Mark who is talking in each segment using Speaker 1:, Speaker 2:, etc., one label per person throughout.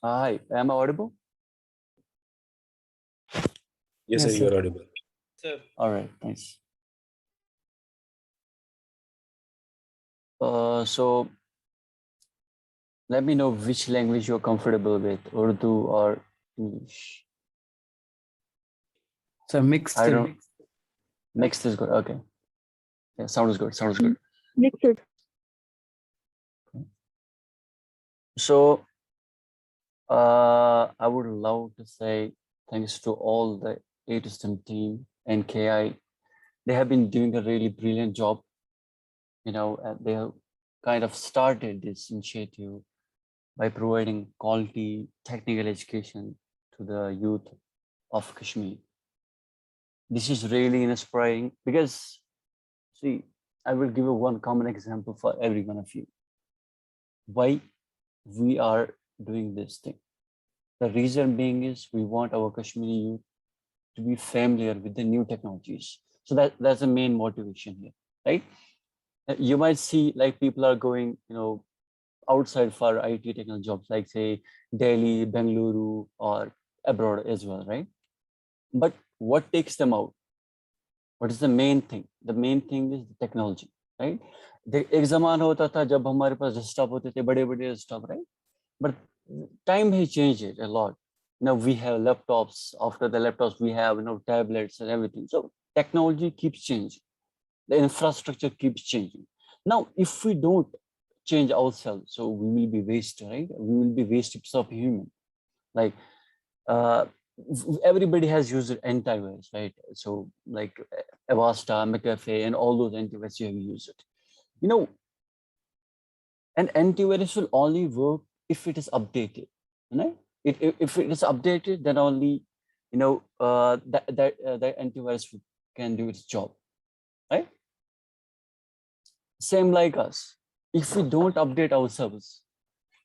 Speaker 1: Hi, am I audible?
Speaker 2: Yes, sir,
Speaker 3: Yes,
Speaker 2: you
Speaker 3: sir.
Speaker 2: are audible.
Speaker 4: Sir,
Speaker 1: All right, thanks. So let me know which language you're comfortable with, Urdu or English.
Speaker 3: So mixed.
Speaker 1: I don't. Mixed is good. Okay. Yeah, sounds good. Sounds good.
Speaker 5: Mixed.
Speaker 1: So I would love to say thanks to all the A2STEM team and KI. They have been doing a really brilliant job. They have kind of started this initiative by providing quality technical education to the youth of Kashmir. This is really inspiring because, see, I will give you one common example for every one of you. Why we are doing this thing. The reason being is we want our Kashmiri youth to be familiar with the new technologies. So that's the main motivation here, right? You might see like people are going, outside for IT technical jobs, like say Delhi, Bengaluru, or abroad as well, right? But what takes them out? What is the main thing? The main thing is the technology, right? एक ज़माना होता था जब हमारे पास desktop होते थे, बड़े-बड़े desktop, right? But time has changed it a lot. Now we have laptops. After the laptops, we have tablets and everything. So technology keeps changing. The infrastructure keeps changing. Now, if we don't change ourselves, so we will be wasted, right? We will be wasted of human. Like everybody has used antivirus, right? So like Avasta, McAfee, and all those antivirus you have used it. An antivirus will only work if it is updated, right? If it is updated, then only that antivirus can do its job, right? Same like us. If we don't update ourselves,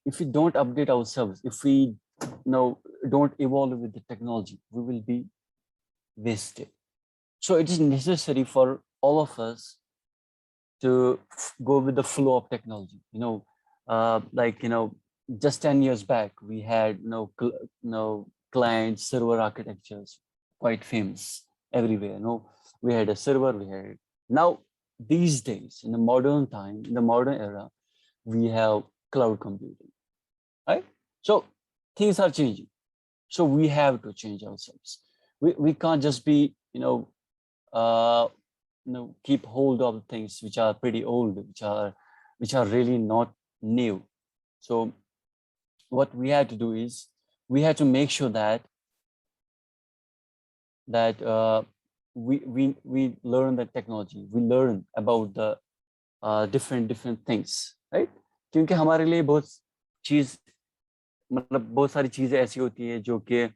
Speaker 1: if we don't evolve with the technology, we will be wasted. So it is necessary for all of us to go with the flow of technology. Just 10 years back, we had client server architectures, quite famous everywhere. We had a server, now these days, in the modern time, in the modern era, we have cloud computing, right? So things are changing. So we have to change ourselves. We can't just be, keep hold of things which are pretty old, which are really not new. So what we had to do is we had to make sure that we learn the technology, we learn about the different things, right? क्योंकि हमारे लिए बहुत सारी चीजें ऐसी होती है जो कि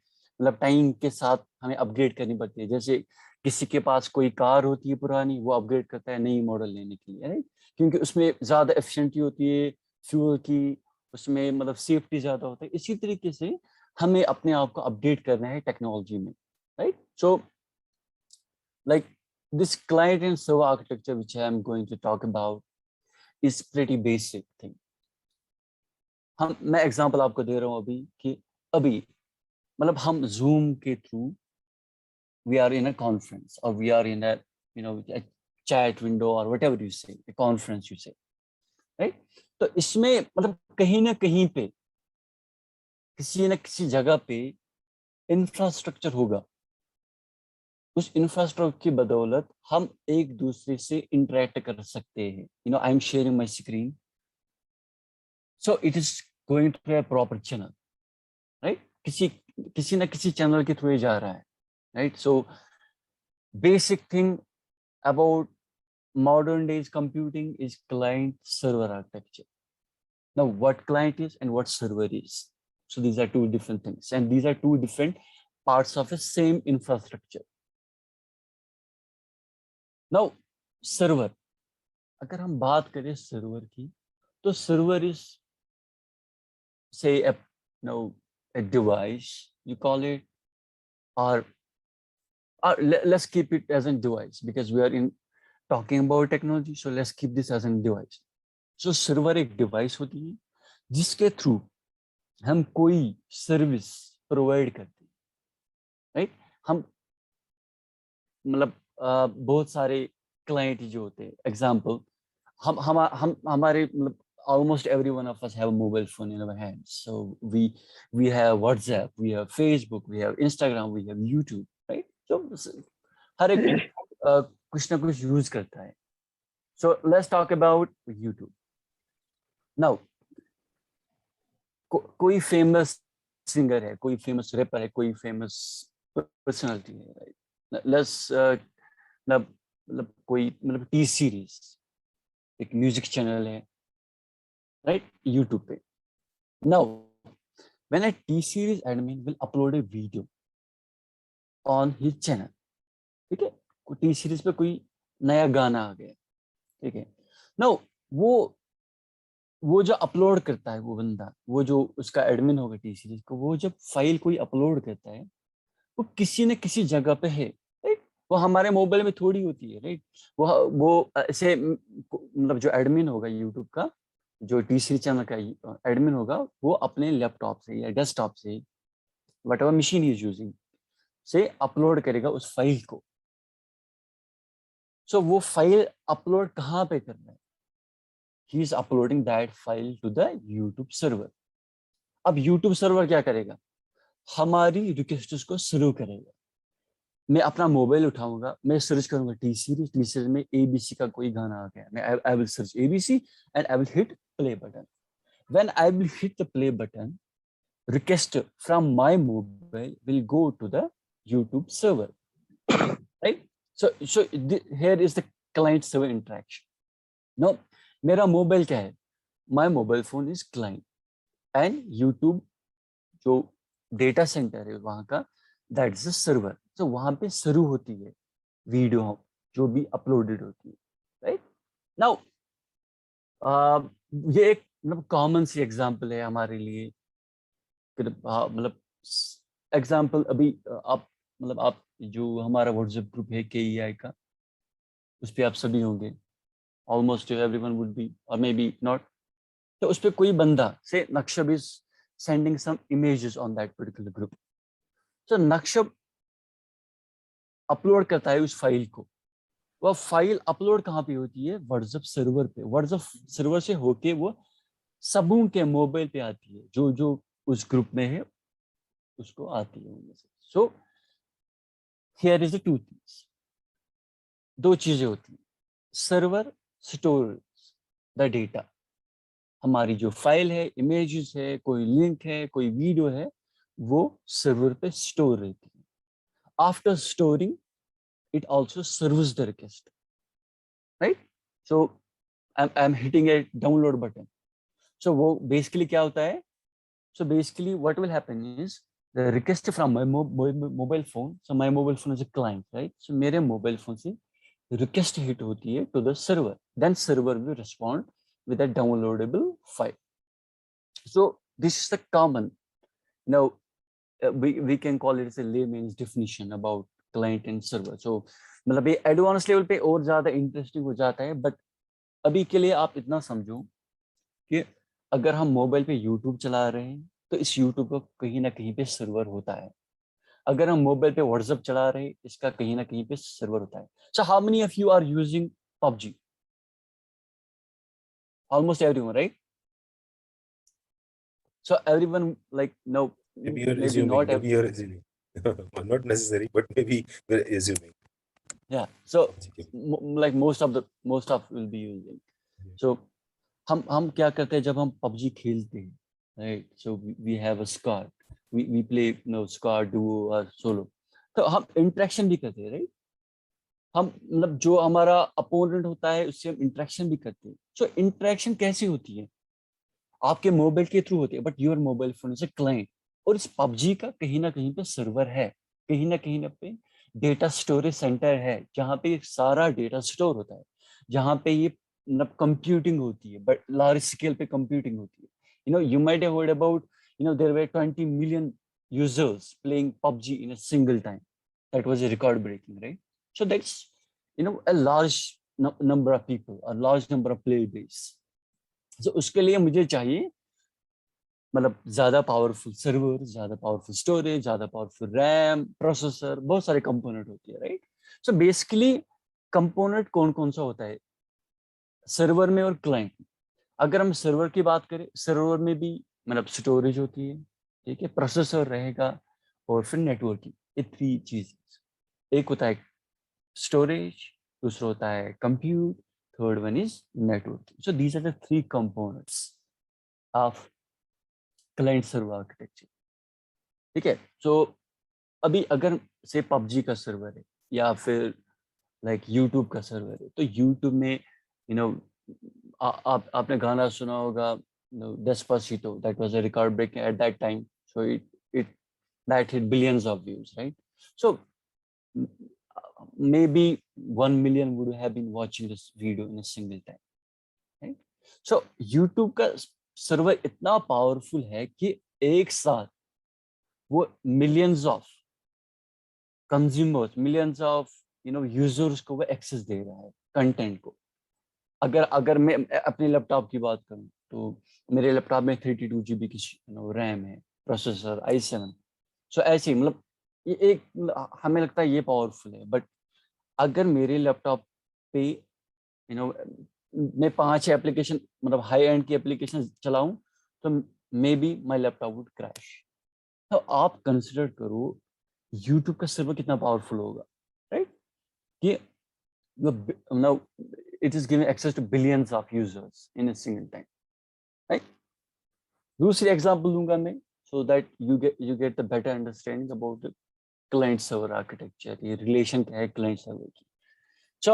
Speaker 1: टाइम के साथ हमें अपग्रेड करनी पड़ती है. जैसे किसी के पास कोई कार होती है पुरानी, वो अपग्रेड करता है नई मॉडल लेने के लिए, राइट? क्योंकि उसमें ज्यादा एफिशिएंटी होती है फ्यूल की, उसमें सेफ्टी ज्यादा होता है. इसी तरीके से हमें अपने आप को अपडेट करना है टेक्नोलॉजी में, right? So like this client and server architecture which I am going to talk about is pretty basic thing. मैं एग्जांपल आपको दे रहा हूं अभी हम Zoom के through we are in a conference or we are in a a chat window or whatever you say, a conference you say, right? तो इसमें कहीं ना कहीं पे किसी न किसी जगह पे इंफ्रास्ट्रक्चर होगा. उस इंफ्रास्ट्रक्चर की बदौलत हम एक दूसरे से इंटरेक्ट कर सकते हैं. I am sharing my screen, so it is going to a proper channel, right? किसी ना किसी चैनल के थ्रू जा रहा है, right? So basic thing about modern days computing is client server architecture. Now what client is and what server is, so these are two different things, and these are two different parts of the same infrastructure. Now server, अगर हम बात करें server की, तो server is say a device, you call it, or let's keep it as a device because we are talking about technology, so let's keep this as a device. So server एक device होती है जिसके through हम कोई service provide करते हैं, right? हम मतलब बहुत सारे क्लाइंट जो होते हैं, एग्जांपल हम हमारे मतलब almost every one of us have a mobile phone in our hands, so we have WhatsApp, we have Facebook, we have Instagram, we have YouTube, right? So हर एक कुछ ना कुछ यूज करता है. So let's talk about YouTube now. कोई famous singer है, कोई famous rapper है, कोई फेमस पर्सनालिटी है, राइट? लेट्स मतलब कोई मतलब टी सीरीज, एक म्यूजिक चैनल है, राइट, यूट्यूब पे. Now when a T series admin will upload A video on his channel, ठीक है, टी सीरीज पे कोई नया गाना आ गया, ठीक है. नाउ वो वो जो अपलोड करता है वो बंदा, वो जो उसका एडमिन होगा टी सीरीज को, वो जब फाइल कोई अपलोड करता है वो किसी न किसी जगह पे है, राइट? वो हमारे मोबाइल में थोड़ी होती है, राइट? वो ऐसे मतलब जो एडमिन होगा यूट्यूब का, जो टी सीरीज चैनल का एडमिन होगा, वो अपने लैपटॉप से या डेस्कटॉप से, what ever machine is using, से अपलोड करेगा उस फाइल को. सो वो फाइल अपलोड कहाँ पे करना है? He is uploading that file to the YouTube server. अब यूट्यूब सर्वर क्या करेगा? हमारी रिक्वेस्ट को सर्व करेगा. मैं अपना मोबाइल उठाऊंगा, मैं सर्च करूंगा टी सीरीज में एबीसी का कोई गाना आ गया, मैं I will search ABC and I will hit play button. When I will hit the play button, request from my mobile will go to the YouTube server, right? So here is the client server interaction. Now मेरा mobile क्या है? My mobile phone is client and YouTube जो data center है वहां का, that is the server. तो वहां पे शुरू होती है वीडियो जो भी अपलोडेड होती है, राइट? नाउ ये एक मतलब कॉमन सी एग्जांपल है हमारे लिए. मतलब एग्जांपल अभी आप मतलब आप जो हमारा व्हाट्सएप ग्रुप है KEI का, उस पर आप सभी होंगे, ऑलमोस्ट एवरीवन वुड बी और मे बी नॉट. तो उस पर कोई बंदा से Nakshab is sending some images on that particular group. तो नक्शब अपलोड करता है उस फाइल को. वह फाइल अपलोड कहाँ पे होती है? व्हाट्सएप सर्वर पे. व्हाट्सएप सर्वर से होके वो सबों के मोबाइल पे आती है, जो जो उस ग्रुप में है उसको आती है उनमें से. So here is the two things. दो चीजें होती हैं. Server stores the data. हमारी जो फाइल है, इमेजेस है, कोई लिंक है, कोई वीडियो है, वो सर्वर पे स्टोर रहती है. After storing it also serves the request, right? So I'm hitting a download button. So वो basically क्या होता है? So basically what will happen is the request from my mobile phone. So my mobile phone is a client, right? So मेरे mobile phone से request hit होती है to the server. Then server will respond with a downloadable file. So this is the common. Now we can call it as a layman's definition about client and server. So मतलब ये advance level पे और ज्यादा interesting हो जाता है, but अभी के लिए आप इतना समझो कि अगर हम मोबाइल पे यूट्यूब चला रहे हैं तो इस यूट्यूब का कहीं ना कहीं पे सर्वर होता है. अगर हम मोबाइल पे व्हाट्सएप चला रहे हैं, इसका कहीं ना कहीं पे सर्वर होता है. So how many of you are using PUBG? Almost everyone, right? So everyone, like, no,
Speaker 2: Maybe you're
Speaker 1: maybe not
Speaker 2: assuming. Maybe
Speaker 1: every,
Speaker 2: you're assuming. Not necessary, but maybe we're assuming.
Speaker 1: yeah. So like most of will be using. So हम क्या करते हैं जब हम PUBG खेलते हैं, right? So we have a squad, we play no squad, duo और solo. तो हम इंटरेक्शन भी करते हैं, राइट? हम मतलब जो हमारा अपोनेंट होता है उससे हम इंटरेक्शन भी करते हैं. सो इंटरेक्शन कैसी होती है? आपके मोबाइल के थ्रू होती है, but your mobile phone is a client. और इस PUBG का कहीं ना कहीं पे सर्वर है, कहीं ना पे डेटा स्टोरेज सेंटर है, जहाँ पे सारा डेटा स्टोर होता है, जहाँ पे ये मतलब कंप्यूटिंग होती है, बट लार्ज स्केल पे कंप्यूटिंग होती है. You might have heard about, there were 20 million users playing PUBG in a single time. That was a record breaking, right? So that's a large number of people, a large number of player base. So उसके लिए मुझे चाहिए मतलब ज्यादा powerful server, ज्यादा powerful storage, ज्यादा powerful RAM, processor, बहुत सारे कंपोनेंट होती है, राइट? सो बेसिकली कंपोनेंट कौन कौन सा होता है सर्वर में और क्लाइंट में? अगर हम सर्वर की बात करें, सर्वर में भी मतलब स्टोरेज होती है, ठीक है, प्रोसेसर रहेगा, और फिर नेटवर्किंग, ये 3 चीज। एक होता है स्टोरेज, दूसरा होता है compute, third one is networking. So these are the 3 components of client server architecture, ठीक है? सो अभी अगर से पबजी का सर्वर है या फिर लाइक यूट्यूब का सर्वर है, तो यूट्यूब में यू नो आपने गाना सुना होगा, Despacito, that was a record breaking at that time, so it that hit billions of views, right? So maybe 1 million would have been watching this video in a single time, right? So YouTube का server इतना powerful है कि एक साथ वो millions of consumers, millions of users को वो access दे रहा है कंटेंट को। अगर अगर मैं अपने लैपटॉप की बात करूं, तो मेरे लैपटॉप में 32 GB की रैम है, प्रोसेसर i7। सो ऐसे ही मतलब ये एक हमें लगता है ये पावरफुल है, बट अगर मेरे लैपटॉप पे मैं 5 एप्लीकेशन मतलब हाई एंड की एप्लीकेशन चलाऊं, तो may be my laptop would crash. तो आप कंसिडर करो यूट्यूब का सर्वर कितना पावरफुल होगा, राइट? कि now it is giving access to billions of users in a single time, right? दूसरी एग्जांपल दूंगा मैं, so that you get the better understanding about the client server architecture, ये relation क्या है client server की। So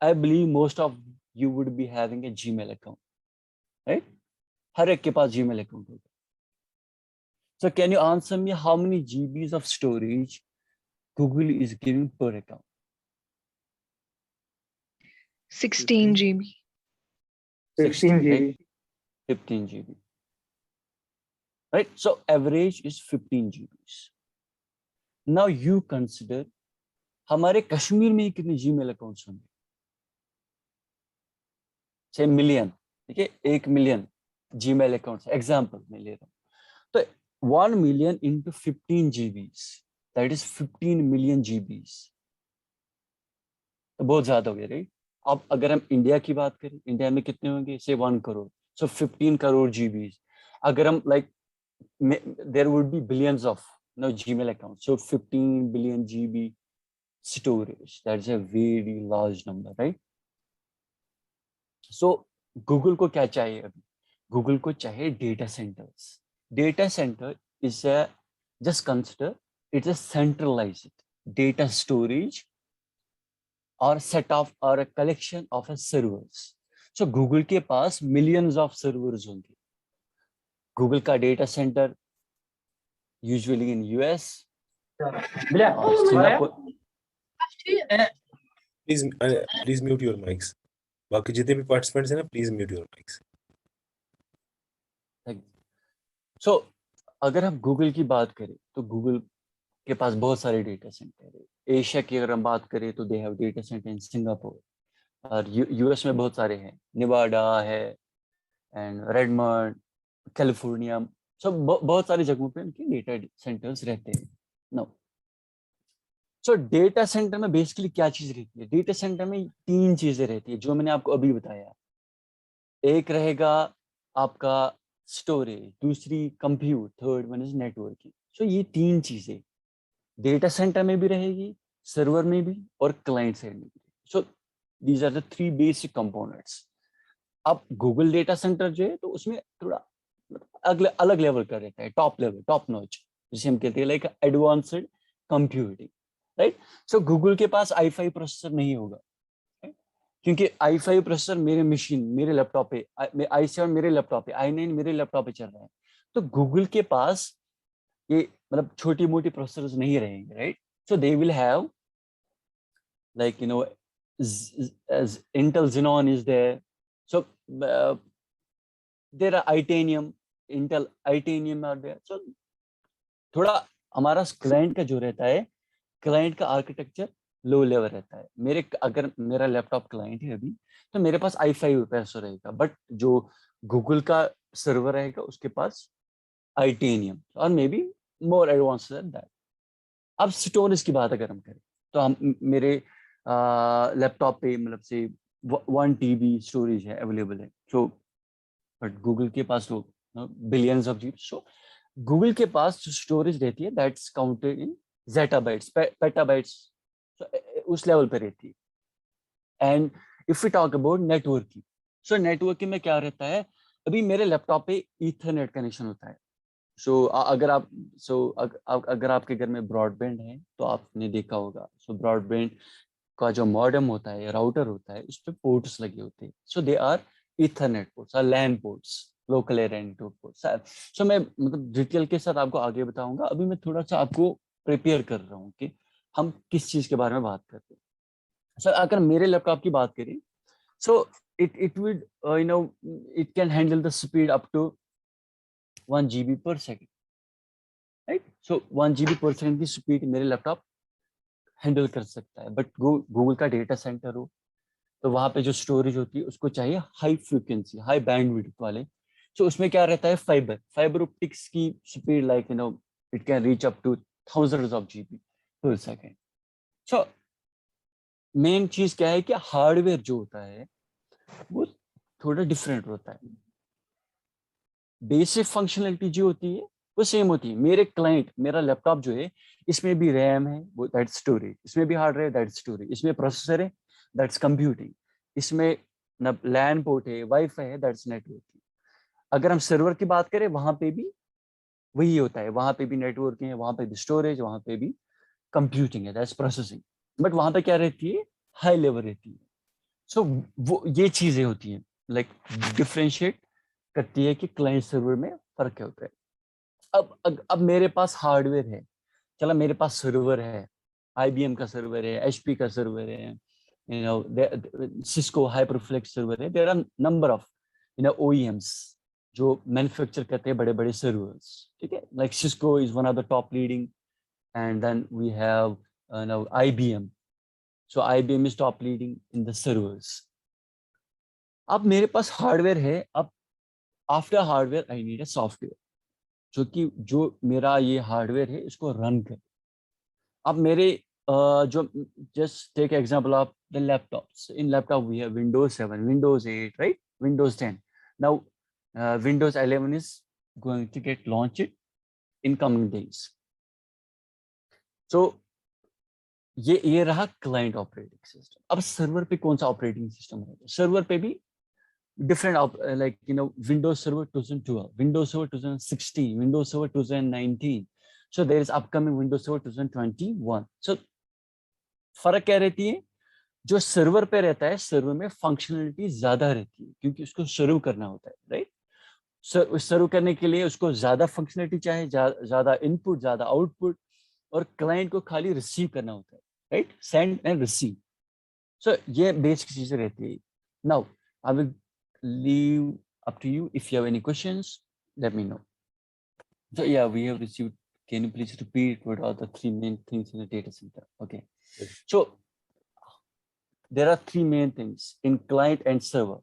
Speaker 1: I believe most of you would be having a Gmail account, right? हर एक के पास Gmail account होगा। So can you answer me how many GBs of storage Google is giving per account?
Speaker 3: 16 GB.
Speaker 1: 16,
Speaker 4: 15 GB.
Speaker 1: right? 15 GB. Right? So average is 15 GBs. Now you consider हमारे कश्मीर में कितने Gmail accounts होंगे? say million, ठीक है, 1 million Gmail accounts example मैं ले रहा हूँ। तो 1 million into 15 GBs, that is 15 million GBs, तो बहुत ज्यादा हो गया, राइट? अब अगर हम इंडिया की बात करें, इंडिया में कितने होंगे? से 1 करोड़, सो 15 करोड़ GBs। अगर हम like there would be billions of Gmail accounts, so 15 billion GB storage, that's a very large number, right? So Google को क्या चाहिए अभी? Google को चाहिए data centers. Data center is a, just consider it's a centralized data storage or set of or a collection of a servers. So Google के पास millions of servers होंगे। Google का data center usually in US, Singapore.
Speaker 2: Please mute your mics. बाकी जितने भी participants हैं ना, please mute your mics.
Speaker 1: So अगर हम Google की बात करें, तो Google के पास बहुत सारे डेटा सेंटर है। एशिया की अगर हम बात करें, तो they have data centre in Singapore, और यूएस में बहुत सारे हैं, निवाडा है एंड रेडमंड, कैलिफोर्निया, सब बहुत सारी जगहों पे उनके डेटा सेंटर्स रहते हैं। नो, सो डेटा सेंटर में बेसिकली क्या चीज रहती है? डेटा सेंटर में 3 चीजें रहती है जो मैंने आपको अभी बताया। एक रहेगा आपका स्टोरेज, दूसरी compute, third one is networking. So ये 3 चीजें डेटा सेंटर में भी रहेगी, सर्वर में भी, और क्लाइंट साइड में भी। So these are the 3 basic components. अब गूगल डेटा सेंटर जो है, तो उसमें थोड़ा अलग लेवल का रहता है, टॉप लेवल, टॉप नॉच, जिसे हम कहते हैं लाइक एडवांस्ड कंप्यूटिंग, राइट? सो गूगल के पास i5 प्रोसेसर नहीं होगा, क्योंकि i5 प्रोसेसर मेरे मशीन, मेरे लैपटॉप पे, i7 मेरे लैपटॉप पे, i9 मेरे लैपटॉप पे चल रहा है। तो गूगल के पास ये मतलब छोटी मोटी प्रोसेसर्स नहीं रहेंगे, right? So they will have like as Intel Xenon is there, so there are Intel Itanium are there. So थोड़ा हमारा क्लाइंट का जो रहता है, क्लाइंट का आर्किटेक्चर लो लेवल रहता है। मेरे अगर मेरा लैपटॉप क्लाइंट है अभी, तो मेरे पास i5 प्रोसेसर रहेगा, बट जो गूगल का सर्वर रहेगा उसके पास Itanium और may be more advance than that. अब स्टोरेज की बात अगर हम करें तो हम मेरे लैपटॉप पे मतलब से 1 TB स्टोरेज है अवेलेबल है। सो बट गूगल के पास तो billions of GB. So Google के पास जो स्टोरेज रहती है that's counted in zettabytes, petabytes, उस लेवल पे रहती है। And if you talk about networking, so networking में क्या रहता है, अभी मेरे लैपटॉप पे ईथरनेट कनेक्शन होता है। सो अगर आप अगर आपके घर में ब्रॉडबैंड है तो आपने देखा होगा, सो ब्रॉडबैंड का जो मॉडेम होता है, राउटर होता है, उस पे पोर्ट्स लगे होते हैं। So they are Ethernet ports, LAN ports, local area network ports. So मैं मतलब डिटेल के साथ आपको आगे बताऊंगा। अभी मैं थोड़ा सा आपको प्रिपेयर कर रहा हूँ कि हम किस चीज के बारे में बात करते हैं। सर अगर मेरे लैपटॉप की बात करें, सो it would it can handle the speed up to 1 GB per second, right. So 1 GB पर सेकंड की स्पीड मेरे लैपटॉप हैंडल कर सकता है। बट गूगल का डेटा सेंटर हो तो वहां पे जो स्टोरेज होती है उसको चाहिए हाई फ्रीक्वेंसी, हाई बैंडविड्थ वाले। सो उसमें क्या रहता है, फाइबर ऑप्टिक्स की speed like it can reach up two thousands of GB पर सेकंड। सो मेन चीज क्या है कि हार्डवेयर जो होता है वो थोड़ा डिफरेंट होता है। बेसिक फंक्शनलिटी जो होती है वो सेम होती है। मेरे क्लाइंट, मेरा लैपटॉप जो है इसमें भी रैम है, वो दैट स्टोरेज, इसमें भी हार्ड ड्राइव, दैट स्टोरेज, इसमें प्रोसेसर है, दैट्स कंप्यूटिंग, इसमें न लैन पोर्ट है, वाईफाई है, दैट्स नेटवर्किंग। अगर हम सर्वर की बात करें वहां पे भी वही होता है, वहां पे भी नेटवर्किंग है, वहां पे भी स्टोरेज, वहां पे भी कंप्यूटिंग है, दैट्स प्रोसेसिंग। बट वहां पे क्या रहती है, हाई लेवल रहती है। सो वो ये चीजें होती हैं लाइक डिफरेंशिएट करती है कि क्लाइंट सर्वर में फर्क क्या होता है। अब मेरे पास हार्डवेयर है, चला मेरे पास सर्वर है, IBM का सर्वर है, HP का सर्वर है, सिस्को हाइपरफ्लेक्स सर्वर है। There are number of OEMs जो मैन्युफैक्चर करते हैं बड़े बड़े सर्वर्स, ठीक है। Like Cisco is one of the top leading, and then we have IBM। So IBM is top leading in the servers. अब मेरे पास हार्डवेयर है, अब after hardware I need a software जो मेरा ये हार्डवेयर है इसको रन करे। अब मेरे जो just take example of the laptops, in laptop we have Windows 7, Windows 8, right, Windows 10। Now Windows 11 is going to get launched in coming days. So ये रहा क्लाइंट ऑपरेटिंग सिस्टम। अब सर्वर पे कौन सा ऑपरेटिंग सिस्टम रहेगा, server पे भी different like Windows Server 2012, Windows Server 2016, Windows Server 2019. So there is upcoming Windows Server 2021. So फर्क क्या रहती है, जो सर्वर पे रहता है सर्वर में फंक्शनलिटी ज्यादा रहती है क्योंकि उसको सर्व करना होता है, राइट। सर्व करने के लिए उसको ज्यादा फंक्शनलिटी चाहिए, ज्यादा इनपुट, ज्यादा आउटपुट, और क्लाइंट को खाली रिसीव करना होता है, राइट, सेंड एंड रिसीव। सो ये बेसिक चीजें रहती है। Now I will leave up to you. If you have any questions, let me know. So yeah, we have received. Can you please repeat what are the 3 main things in a data center? Okay.
Speaker 2: Yes.
Speaker 1: So there are 3 main things in client and server.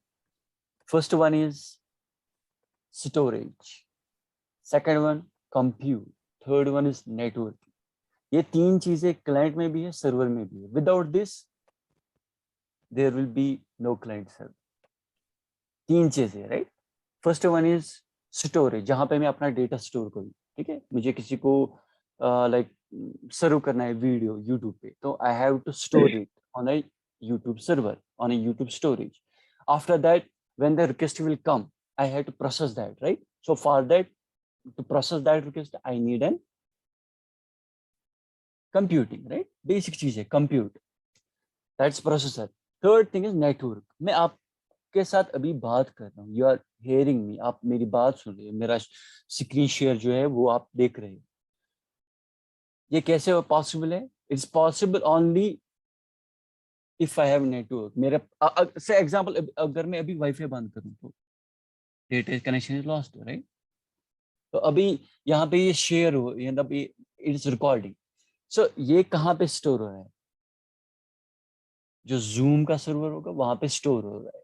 Speaker 1: First one is storage. Second one, compute. Third one is network. ये 3 चीजें client में भी है, server में भी है। Without this, there will be no client server. 3 चीजें, right. First one is storage, जहां पे मैं अपना डेटा स्टोर करूँ, ठीक है। मुझे किसी को लाइक सर्व करना है वीडियो यूट्यूब पे, तो I have to store it on a YouTube server, on a YouTube storage. After that when the request will come, I have to process that, right. So for that, to process that request, I need an computing, right. Basic चीज है compute, that's processor. Third thing is network. मैं आप के साथ अभी बात कर रहा हूँ, यू आर हेयरिंग मी, आप मेरी बात सुन रहे हैं, मेरा स्क्रीन शेयर जो है वो आप देख रहे हैं। ये कैसे पॉसिबल है? It's possible only if I have network. मेरे से एग्जांपल, अगर मैं अभी वाईफाई बंद करूँ तो data connection is lost, right. तो अभी यहाँ पे ये शेयर हो, इट्स रिकॉर्डिंग। सो ये कहाँ पे स्टोर हो रहा है? जो जूम का सर्वर होगा वहां पे स्टोर हो रहा है।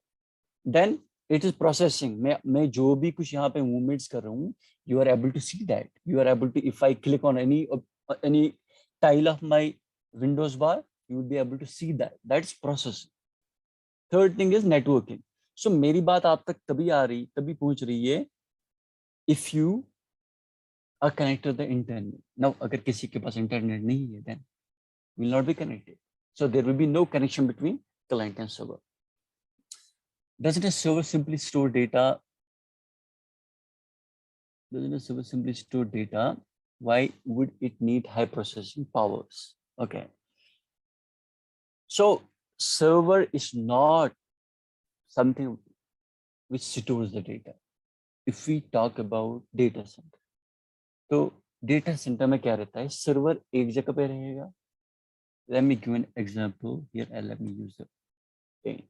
Speaker 1: Then it is processing. मैं जो भी कुछ यहाँ पे मूवमेंट्स कर रहा हूँ, you are able to see that. You are able to, if I click on any tile of my Windows bar, you will be able to see that. That's processing. Third thing is networking. So मेरी बात आप तक तभी पहुंच रही है if you are connected to the internet. Now अगर किसी के पास इंटरनेट नहीं है, then will not be connected. So there will be no connection between client and server. Doesn't a server simply store data? Doesn't a server simply store data? Why would it need high processing powers? Okay. So server is not something which stores the data. If we talk about data center, तो data center में क्या रहता है? server एक जगह पे रहेगा. Let me give an example here and let me use the pen.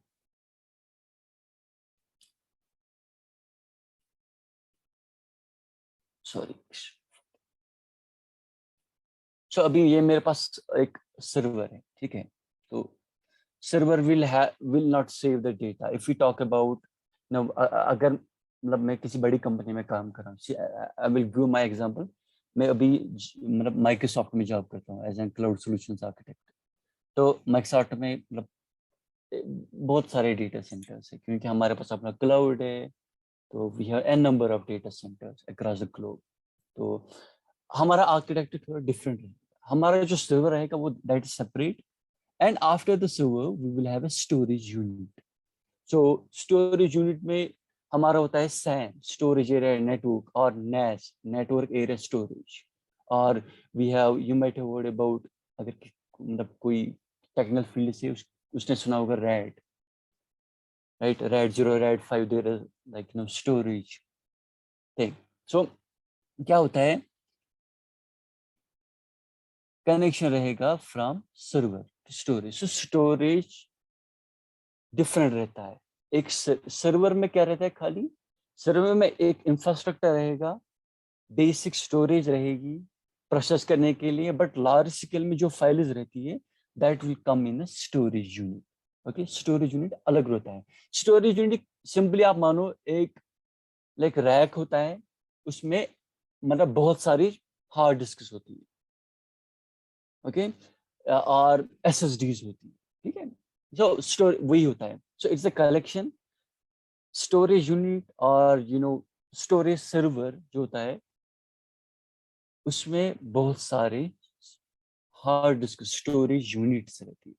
Speaker 1: Sorry. So अभी ये मेरे पास एक server है, ठीक है? तो server will not save the data. If we talk about now, अगर मतलब मैं किसी बड़ी कंपनी में काम कर रहा हूँ, I will give my example. मैं अभी मतलब माइक्रोसॉफ्ट में जॉब करता हूँ as an cloud solutions architect. तो माइक्रोसॉफ्ट में मतलब बहुत सारे डेटा सेंटर्स है, क्योंकि हमारे पास अपना क्लाउड है. तो we have an number of data centers across the globe. तो हमारा आर्किटेक्चर थोड़ा डिफरेंट है. हमारा जो सर्वर रहेगा वो that is separate, and after the server we will have a storage unit. So storage unit में हमारा होता है सैन, स्टोरेज एरिया नेटवर्क, और नेस, नेटवर्क एरिया स्टोरेज. और we have, you might have heard about, अगर मतलब कोई technical field से उसने सुना होगा RAID, right? RAID 0, RAID 5, there is like storage thing. So क्या होता है, कनेक्शन रहेगा from server to storage. So storage different रहता है. एक सर्वर में क्या रहता है, खाली सर्वर में एक इंफ्रास्ट्रक्चर रहेगा, बेसिक स्टोरेज रहेगी प्रोसेस करने के लिए, बट लार्ज स्केल में जो फाइल्स रहती है that will come in storage unit. Okay, storage unit अलग होता है. स्टोरेज यूनिट सिंपली आप मानो एक लाइक रैक होता है, उसमें मतलब बहुत सारी हार्ड डिस्क होती है, ओके, और एसएसडीज होती है, ठीक है. सो स्टोर वही होता है. So it's a collection. Storage unit और स्टोरेज सर्वर जो होता है, उसमें बहुत सारे हार्ड डिस्क स्टोरेज यूनिट्स रहती है,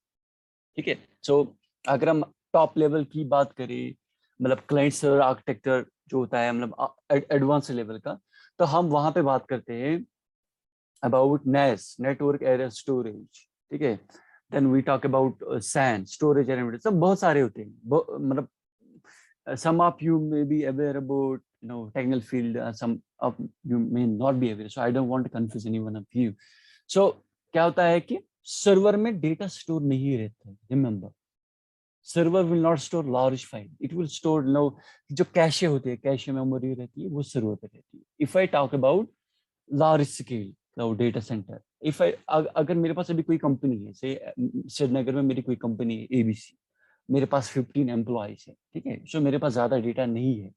Speaker 1: ठीक है. सो अगर हम टॉप लेवल की बात करें, मतलब क्लाइंट सर्वर आर्किटेक्चर जो होता है, मतलब एडवांस लेवल का, तो हम वहां पे बात करते हैं about NAS, network area storage, ठीक है. Then we talk about SAN, storage area. सब बहुत सारे होते हैं, मतलब some of you may be aware about technical field, some of you may not be aware, so I don't want to confuse any one of you. So क्या होता है कि सर्वर में डेटा स्टोर नहीं रहता है. Remember, server will not store large file, it will store जो cache होते हैं, कैशे मेमोरी रहती है, वो सर्वर पे रहती है. If I talk about large scale cloud data centre, if I अगर मेरे पास अभी कोई कंपनी है, से श्रीनगर में मेरी कोई कंपनी है एबीसी, मेरे पास 15 एम्प्लॉइज है, ठीक है. सो मेरे पास ज्यादा डेटा नहीं है,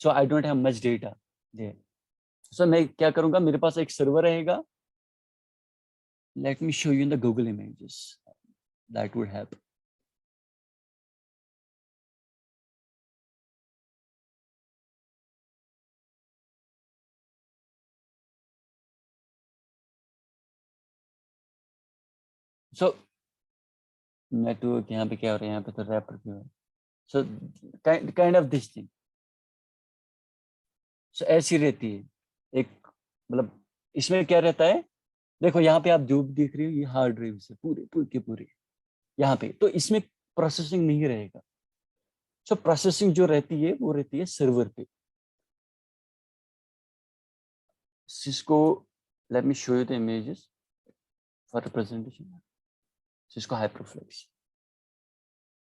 Speaker 1: so I don't have much data there. So मैं क्या करूंगा, मेरे पास एक सर्वर रहेगा. Let me show you in the Google images, that would help. So network यहाँ पे क्या हो रहा है, यहाँ पे तो रैपर क्यों है. So kind of this thing. So ऐसी रहती है एक, मतलब इसमें क्या रहता है, देखो यहाँ पे आप जो भी देख रहे हो, ये हार्ड ड्राइव से पूरे पूरे के पूरे यहाँ पे, तो इसमें प्रोसेसिंग नहीं रहेगा. सो प्रोसेसिंग जो रहती है वो रहती है सर्वर पे. Cisco, let me show you the images for the presentation. Cisco HyperFlex.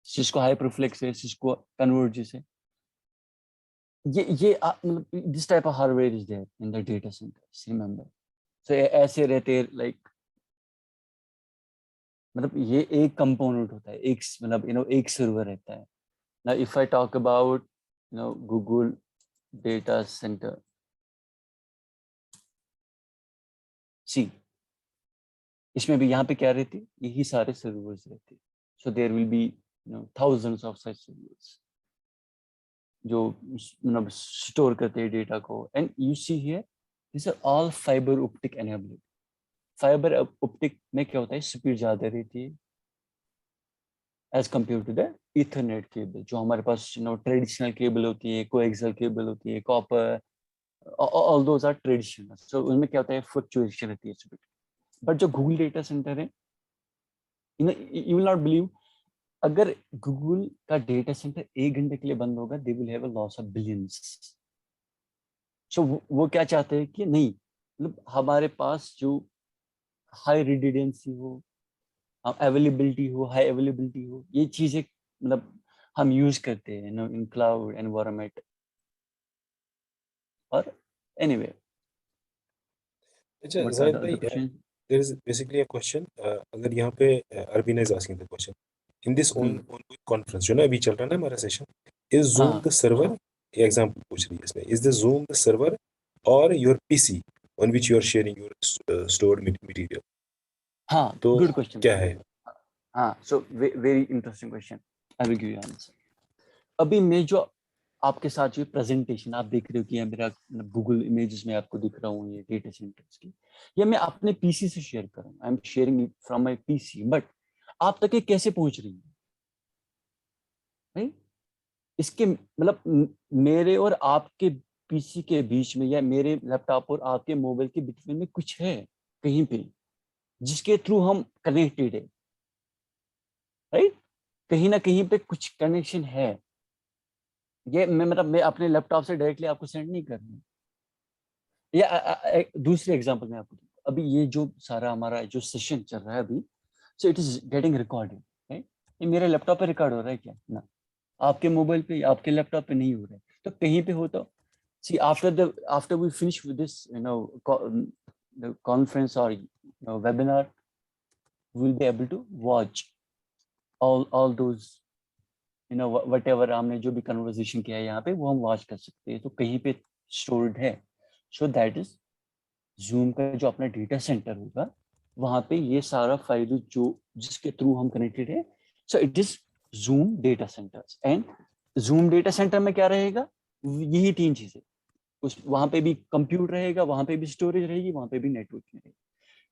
Speaker 1: Cisco HyperFlex है, Cisco Convergys है. ये मतलब this type of hardware is there in the data centers. Remember. So ऐसे रहते हैं, like मतलब ये एक कंपोनेंट होता है, एक मतलब एक सर्वर रहता है. Now if I talk about Google data center. See, इसमें भी यहाँ पे क्या रहती, यही सारे सर्वर्स रहते, so there will be thousands of such servers जो स्टोर करते हैं डेटा को. And you he here these are all fiber optic enabled. Fiber optic में क्या होता है, स्पीड ज्यादा रहती है as compare to the Ethernet cable. जो हमारे पास ट्रेडिशनल केबल होती है, कोएक्सियल केबल होती है, copper, all those are traditional. So उनमें क्या होता है, फ्लक्चुएशन रहती है स्पीड. बट जो गूगल डेटा सेंटर है, यू विल नॉट बिलीव, अगर गूगल का डेटा सेंटर 1 घंटे के लिए बंद होगा, they will have a loss of billions. So वो क्या चाहते हैं कि नहीं, मतलब हमारे पास जो हाई रिडंडेंसी हो, अवेलेबिलिटी हो, हाई अवेलेबिलिटी हो, ये चीजें मतलब हम यूज करते हैं इन क्लाउड एनवायरनमेंट. और एनीवे,
Speaker 2: अच्छा
Speaker 1: व्हाट आर
Speaker 2: जाहिद
Speaker 1: द
Speaker 2: भाई,
Speaker 1: other question?
Speaker 2: there is basically a question. अगर यहाँ पे Arvin is asking the question. In this ongoing conference जो ना अभी चल रहा है ना हमारा सेशन, is Zoom
Speaker 1: हाँ
Speaker 2: the server? ये एग्जाम्पल पूछ रही है इसमें. Is the Zoom the server or your PC on which you are sharing your stored material?
Speaker 1: हाँ,
Speaker 2: तो
Speaker 1: गुड क्वेश्चन.
Speaker 2: क्या है?
Speaker 1: हाँ, so very interesting question. I will give you answer. अभी मैं जो आपके साथ जो प्रेजेंटेशन आप देख रहे हो कि मेरा गूगल इमेजेस में आपको दिख रहा हूँ, ये डेटा सेंटर्स की, ये मैं अपने पीसी से शेयर कर रहा हूँ. आई am sharing it from my PC. But आप तक ये कैसे पहुंच रही है, right? इसके मतलब मेरे और आपके पीसी के बीच में, या मेरे लैपटॉप और आपके मोबाइल के बीच में कुछ है कहीं पे, जिसके थ्रू हम कनेक्टेड है, राइट? कहीं ना कहीं पे कुछ कनेक्शन है. ये मैं अपने लैपटॉप से डायरेक्टली आपको सेंड नहीं कर रहा हूँ. या दूसरे एग्जांपल में आपको दूं. अभी ये जो सारा हमारा जो सेशन चल रहा है अभी, सो it is getting recorded, right? ये मेरे लैपटॉप पे रिकॉर्ड हो रहा है क्या? ना, आपके मोबाइल पे, आपके लैपटॉप पे नहीं हो रहा है. तो कहीं पे हो तो see after we finish with this the conference or webinar, we will be able to watch all those whatever हमने जो भी कन्वर्सेशन किया है यहाँ पे, वो हम वॉच कर सकते हैं. तो कहीं पे स्टोर्ड है. सो दैट इज जूम का जो अपना डेटा सेंटर होगा, वहां पे ये सारा फाइल जो जिसके थ्रू हम कनेक्टेड है, सो it is zoom data centres. And zoom data centre में क्या रहेगा, यही 3 चीजें. उस वहां पे भी कंप्यूट रहेगा, वहां पे भी स्टोरेज रहेगी, वहां पे भी नेटवर्किंग रहेगी.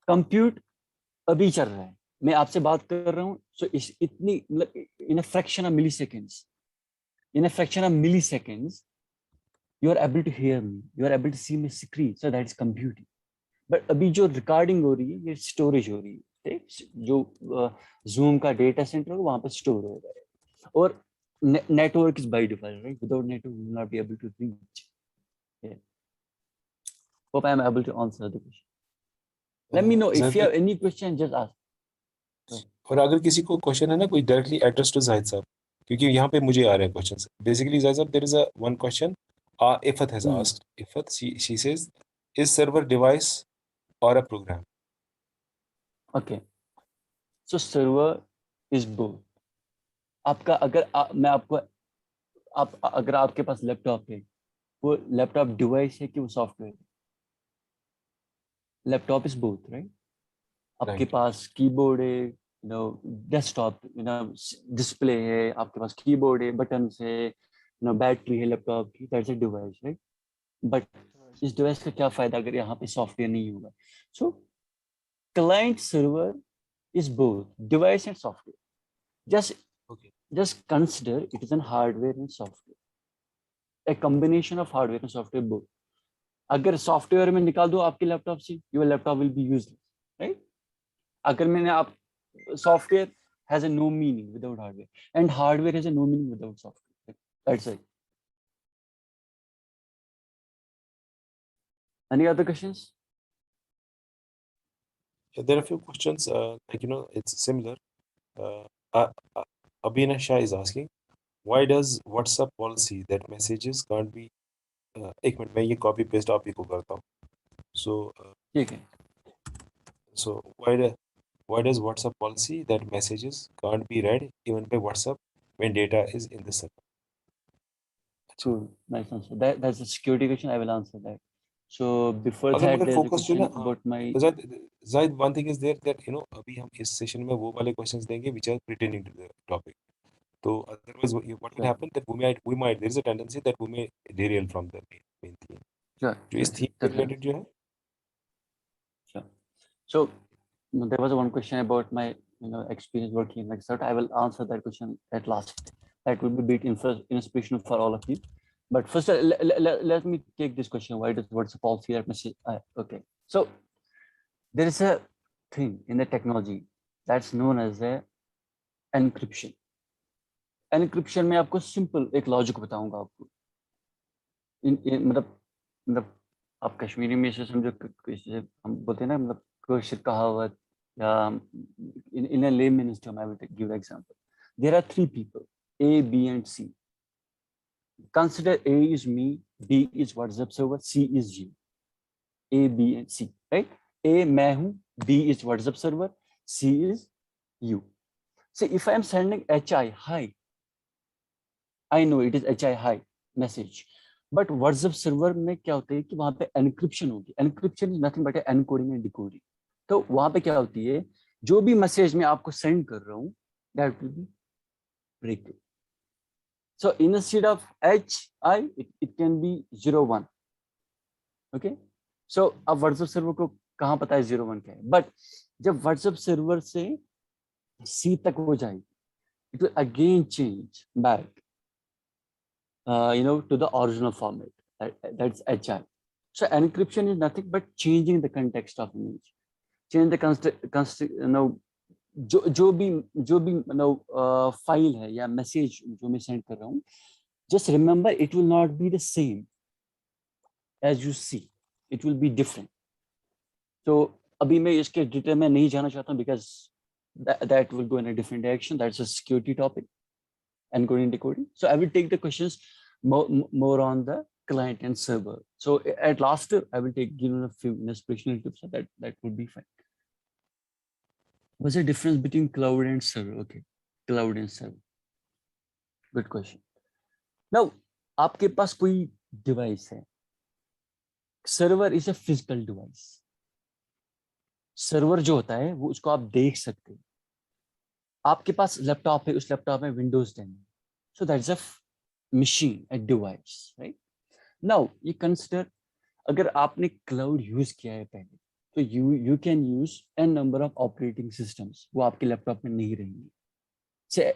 Speaker 1: कंप्यूट अभी चल रहा है, मैं आपसे बात कर रहा हूँ. सो इतनी मतलब in a fraction of milliseconds, you are able to hear me, you are able to see my screen, so that is computing. But अभी जो रिकॉर्डिंग हो रही है, ये स्टोरेज हो रही है, ठीक? जो जूम का डेटा सेंटर है वहां पर स्टोर हो रहा है. और network is by default, right? Without network we will not be able to reach. Hope I am able to answer the question. Let me know if
Speaker 2: Zahid
Speaker 1: you
Speaker 2: भाई,
Speaker 1: have any question, just ask.
Speaker 2: और अगर किसी को question है ना, कोई directly address to Zahid साहब, क्योंकि यहाँ पे मुझे आ रहे हैं क्वेश्चन. बेसिकली जाहिद साहब, there is a one question Ifat has asked. Ifat, she says, is server device or a program?
Speaker 1: Okay, so server is both. आपका अगर मैं आपको अगर आपके पास लैपटॉप है, वो लैपटॉप डिवाइस है कि वो software? Laptop is both, right? आपके
Speaker 2: Right.
Speaker 1: पास कीबोर्ड है, डेस्कटॉप डिस्प्ले है, आपके पास कीबोर्ड है, बटन है, बैटरी है लैपटॉप की, that's a device, right? But इस डिवाइस का क्या फायदा अगर यहाँ पे सॉफ्टवेयर नहीं होगा? सो client server is both device and software. Just
Speaker 2: Okay.
Speaker 1: just consider it is an hardware and software, a combination of hardware and software both. अगर सॉफ्टवेयर में निकाल दो आपके लैपटॉप से, your laptop will be useless, right? अगर मैंने आप software has a no meaning without hardware, and hardware has a no meaning without software. That's it. Any other questions?
Speaker 2: There are a few questions, it's similar. Abhinav Shah is asking, why does WhatsApp policy that messages can't be एक minute, मैं ये copy paste आप ही को करता हूँ. So
Speaker 1: ठीक है.
Speaker 2: so why does WhatsApp policy that messages can't be read even by WhatsApp when data is in the server?
Speaker 1: Cool. Nice answer. That's a security question. I will answer that. So before
Speaker 2: अगर
Speaker 1: that,
Speaker 2: मगर
Speaker 1: there's a
Speaker 2: focus जो
Speaker 1: question
Speaker 2: ना
Speaker 1: about my.
Speaker 2: Zahid one thing is there that अभी हम इस session में वो वाले क्वेश्चंस देंगे which are pertaining to the topic. तो otherwise what will
Speaker 1: Sure,
Speaker 2: happen that we might there is a tendency that we may derail from the main theme.
Speaker 1: sure,
Speaker 2: जो
Speaker 1: sure,
Speaker 2: इस
Speaker 1: sure,
Speaker 2: थीम के
Speaker 1: definitely.
Speaker 2: Related जो है
Speaker 1: Sure. So there was one question about my experience working in Microsoft. I will answer that question at last. That will be a bit inspirational for all of you. But first, let me take this question. Why does what's the policy that message? Okay. So there is a thing in the technology that's known as a encryption. Encryption में आपको simple एक logic बताऊंगा आपको. मतलब आप कश्मीरी में से समझो हम बोलते हैं ना मतलब कोशिश कहावत या in a layman's term I will give an example. There are three people, A, B and C. Consider A is me, B is WhatsApp server, C is you. A, B and C, right? A मैं हूँ, B is WhatsApp server, C is you. So if I am sending HI hi, I know it is HI hi message. But WhatsApp server में क्या होता है कि वहां पे encryption होगी. Encryption is nothing but encoding and decoding. तो वहां पे क्या होती है, जो भी मैसेज मैं आपको सेंड कर रहा हूं that will be breaked. So instead of H I it can be 01. Okay. So अब व्हाट्सएप सर्वर को कहां पता है 01 क्या है, बट जब व्हाट्सएप सर्वर से सी तक हो जाएगी it will again change back to the original format. That's HI. So encryption is nothing but changing the context of image. Change the जो भी फाइल है या मैसेज जो मैं सेंड कर रहा हूँ, just remember it will not be the same as you see. It will be different. So अभी मैं इसके डिटेल में नहीं जाना चाहता हूँ because that will go in a different direction. That's a security topic. Encoding, decoding. So I will take the questions more on the client and server. So at last, I will give you a few inspirational tips. So that would be fine. What's the difference between cloud and server? Okay, cloud and server. Good question. Now, आपके पास कोई device है. Server is a physical device. Server जो होता है वो उसको आप देख सकते हैं. आपके पास लैपटॉप है, उस लैपटॉप में विंडोज 10 है. So that's a machine, a device, right? Now you consider अगर आपने क्लाउड यूज किया है पहले तो you can use n number of operating systems. वो आपके लैपटॉप में नहीं रहेंगे. से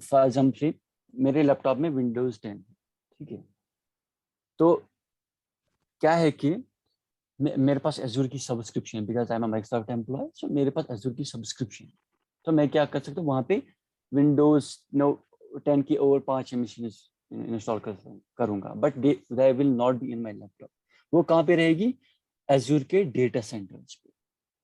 Speaker 1: फॉर एग्जाम्पल मेरे लैपटॉप में विंडोज 10 है, ठीक है. तो क्या है कि मेरे पास एजूर की subscription, because I am a Microsoft employ, so मेरे पास एजूर की सब्सक्रिप्शन. तो मैं क्या कर सकता हूँ, वहाँ पे विंडोज 10 की और 5 मशीन इंस्टॉल करूँगा, but they will not be in my laptop. वो कहाँ पे रहेगी, एजूर के डेटा सेंटर्स पे.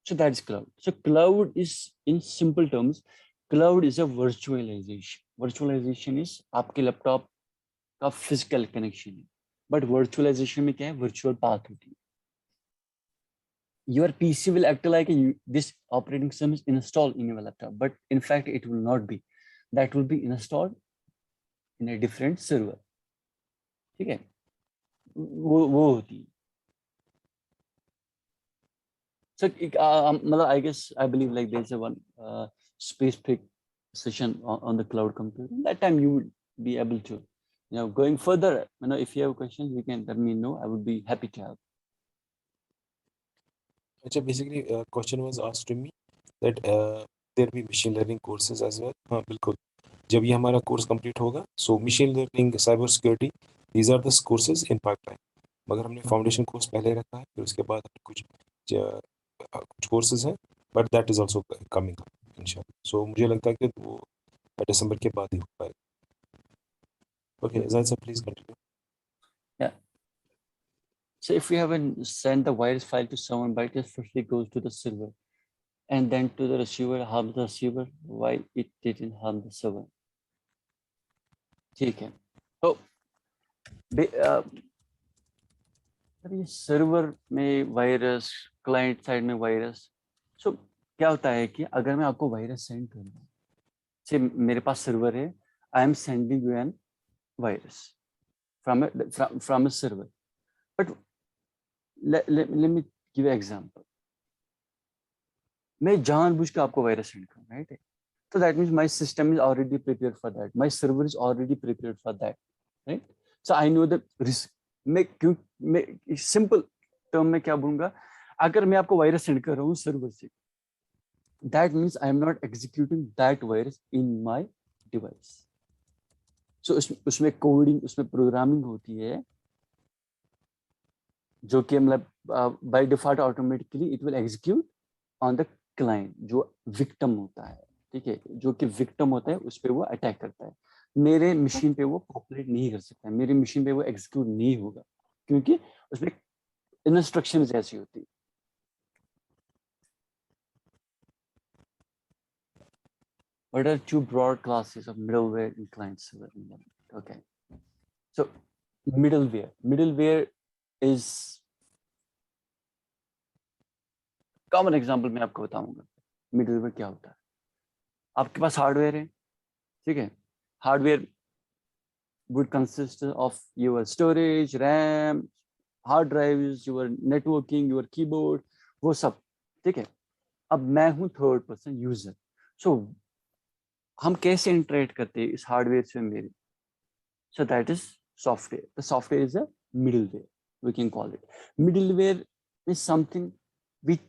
Speaker 1: So that is cloud. So cloud is in simple terms, cloud is a virtualization. Virtualization is आपके लैपटॉप का फिजिकल कनेक्शन है, बट वर्चुअलाइजेशन में क्या है, वर्चुअल पाथ होती है. Your PC will act like this operating system is installed in your laptop, but in fact it will not be. That will be installed in a different server. ठीक है, वो होती है. So मतलब I guess I believe like there's a one specific session on the cloud computing. That time you would be able to, going further. If you have questions, you can let me know. I would be happy to help.
Speaker 2: अच्छा, basically question was asked to me that there be machine learning courses as well. हाँ बिल्कुल, जब ये हमारा course complete होगा, so machine learning, cyber security, these are the courses in pipeline. मगर हमने foundation course पहले रखा है, फिर उसके बाद कुछ कोर्सेज हैं, but that is also coming इंशाल्लाह. सो मुझे लगता है कि वो दिसंबर के बाद ही हो पाएगा. ओके जाहिद साहब, please continue.
Speaker 1: Yeah. So if we haven't sent the virus file to someone, but it firstly goes to the server and then to the receiver, harm the receiver, why it didn't harm the server. ठीक है. तो ये server में virus, client side में virus. सो क्या होता है कि अगर मैं आपको वायरस सेंड करूँ, से मेरे पास सर्वर है, I am sending you an virus, from a server. But let me give an example. मैं जानबूझ के आपको वायरस सेंड करूँ, right? So that means my system is already prepared for that. My server is already prepared for that, right? So I know the risk. मैं simple term में क्या बोलूँगा, अगर मैं आपको वायरस सेंड कर रहा हूँ सर्वर से, that means I am not executing that virus in my device. So उसमें कोडिंग, उसमें प्रोग्रामिंग होती है जो कि मतलब by default automatically it will execute on the client जो victim होता है, ठीक है, जो कि victim होता है उस पे वो अटैक करता है. मेरे मशीन पे वो पॉपुलेट नहीं कर सकता है, मेरी मशीन पे वो एग्जीक्यूट नहीं होगा क्योंकि उसमें इंस्ट्रक्शंस ऐसी होती है. What are two broad classes of middleware in client server? Okay, so middleware is common example मैं आपको बताऊंगा. मिडलवेयर क्या होता है? आपके पास हार्डवेयर है, ठीक है, hardware would consist of your storage, RAM, hard drives, your networking, your keyboard, वो सब, ठीक है. अब मैं हूँ थर्ड पर्सन यूजर. सो हम कैसे इंटरेक्ट करते हैं इस हार्डवेयर से मेरे? So that is software. The software is a middleware, we can call it. Middleware is something which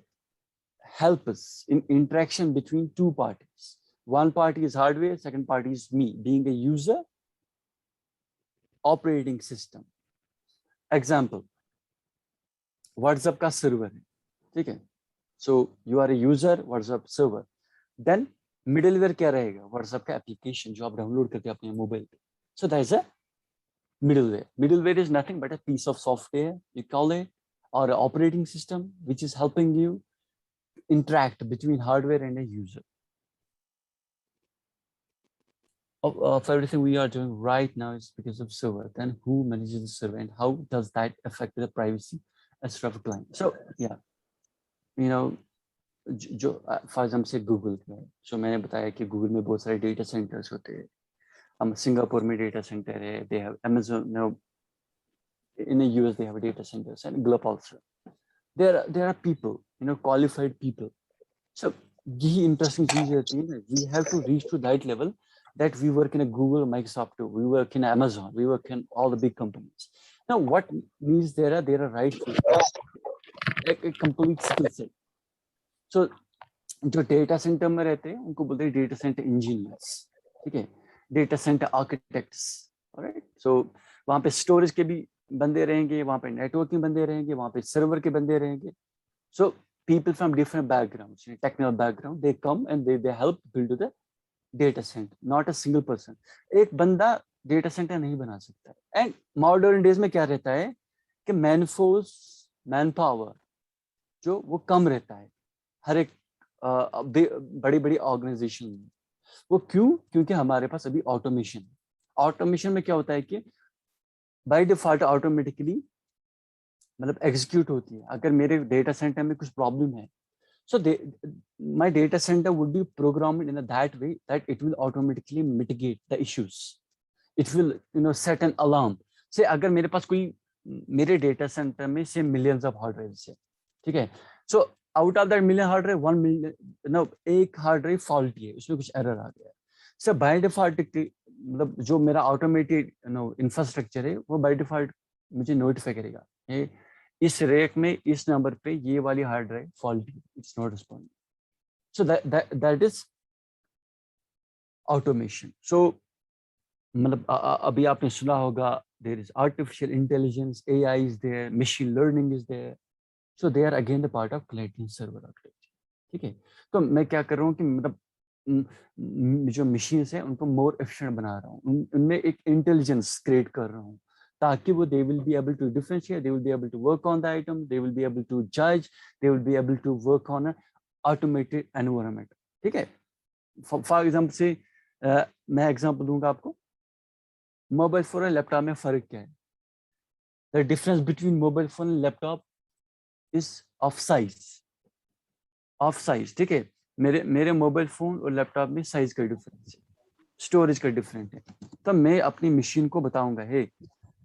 Speaker 1: help us in interaction between two parties. One party is hardware, second party is me being a user, operating system. Example, WhatsApp का server है, ठीक है. So you are a user, WhatsApp server. Then middleware क्या रहेगा? WhatsApp का application जो आप download करते हैं अपने मोबाइल पे. So that is a middleware. Middleware is nothing but a piece of software, you call it, or an operating system which is helping you interact between hardware and a user. Of everything we are doing right now is because of server. Then who manages the server and how does that affect the privacy as of a client? So yeah, you know, जो for example से Google है, so मैंने बताया कि Google में बहुत सारे data centers होते हैं. हम सिंगापुर में data center है, they have Amazon, you know, in the US they have data centers and global also. There are people, you know, qualified people. So यही interesting चीज रहती है. We have to reach to that level that we work in a Google, Microsoft, we work in Amazon, we work in all the big companies. Now what means there are right a complete skill set. So जो data centre में रहते हैं उनको बोलते हैं data centre engineers, ठीक है, data centre architects. Alright. सो वहाँ पे स्टोरेज के भी बंदे रहेंगे, वहाँ पे नेटवर्किंग बंदे रहेंगे, वहाँ पे सर्वर के बंदे रहेंगे. सो people from different backgrounds, technical background, they come and they help build the data center. Not a single person. एक बंदा data center नहीं बना सकता. And modern days में क्या रहता है कि manpower जो वो कम रहता है हर एक बड़ी बड़ी ऑर्गेनाइजेशन में. वो क्योंकि हमारे पास अभी ऑटोमेशन में क्या होता है कि बाय डिफॉल्ट ऑटोमेटिकली मतलब एग्जीक्यूट होती है. अगर मेरे डेटा सेंटर में कुछ प्रॉब्लम है, so my data center would be programmed in that way that it will automatically mitigate the issues. It will, you know, set an alarm. Say अगर मेरे पास कोई मेरे डेटा सेंटर में से millions of hard drives है, ठीक है. So out of that million hard drive, 1 million, no, एक हार्ड ड्राइव फॉल्टी है, उसमें कुछ एरर आ गया. सो बाय डिफॉल्ट मतलब जो मेरा ऑटोमेटेड इंफ्रास्ट्रक्चर है वो बाय डिफॉल्ट मुझे नोटिफाई करेगा, इस रैक में इस नंबर पे ये वाली hard drive faulty, it's not responding. So that is automation. So मतलब अभी आपने सुना होगा there is artificial intelligence, AI is there, machine learning is there. So they are again the part of client server architecture, ठीक है. तो मैं क्या कर रहा हूँ कि मतलब जो मशीन्स है उनको मोर एफिशिएंट बना रहा हूँ, उनमें एक इंटेलिजेंस क्रिएट कर रहा हूँ ताकि वो they will be able to differentiate, they will be able to work on the item, they will be able to judge, they will be able to work on an automated environment, ठीक है. For example से मैं example दूंगा आपको. Mobile phone और laptop में फर्क क्या है? The difference between mobile phone and laptop is of size, ठीक है. मेरे मोबाइल फोन और लैपटॉप में साइज का डिफरेंस है, स्टोरेज का डिफरेंट है. तो मैं अपनी मशीन को बताऊंगा, हे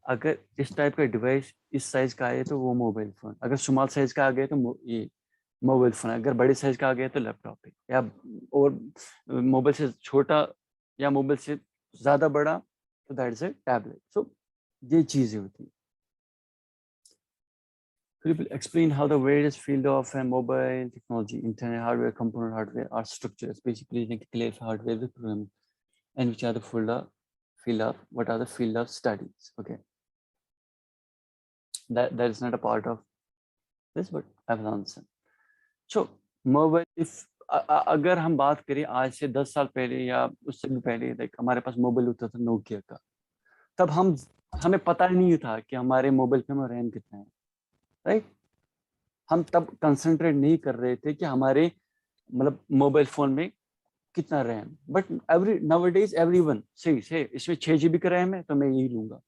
Speaker 1: अगर इस टाइप का डिवाइस इस साइज का आए तो वो मोबाइल फोन, अगर स्मॉल साइज का आ गया तो ये मोबाइल फोन, अगर बड़े साइज का आ गया तो लैपटॉप है, या और मोबाइल से छोटा या मोबाइल से ज्यादा बड़ा तो दैट इज ए टैबलेट। सो ये चीजें होती हैं। People explain how the various field of mobile technology, internet, hardware, component hardware are structured, basically like clarify hardware with programming, and which are the field of what are the field of studies. Okay, that is not a part of this, but I will answer. So mobile, if अगर हम बात करें आज से 10 साल पहले या उससे भी पहले, लाइक हमारे पास मोबाइल होता था नोकिया का, तब हमें पता ही नहीं था कि हमारे मोबाइल में रैम कितना है, राइट? हम तब कंसंट्रेट नहीं कर रहे थे कि हमारे मतलब मोबाइल फोन में कितना RAM, but nowadays everyone says है इसमें 6 GB का रैम है तो मैं यही लूंगा,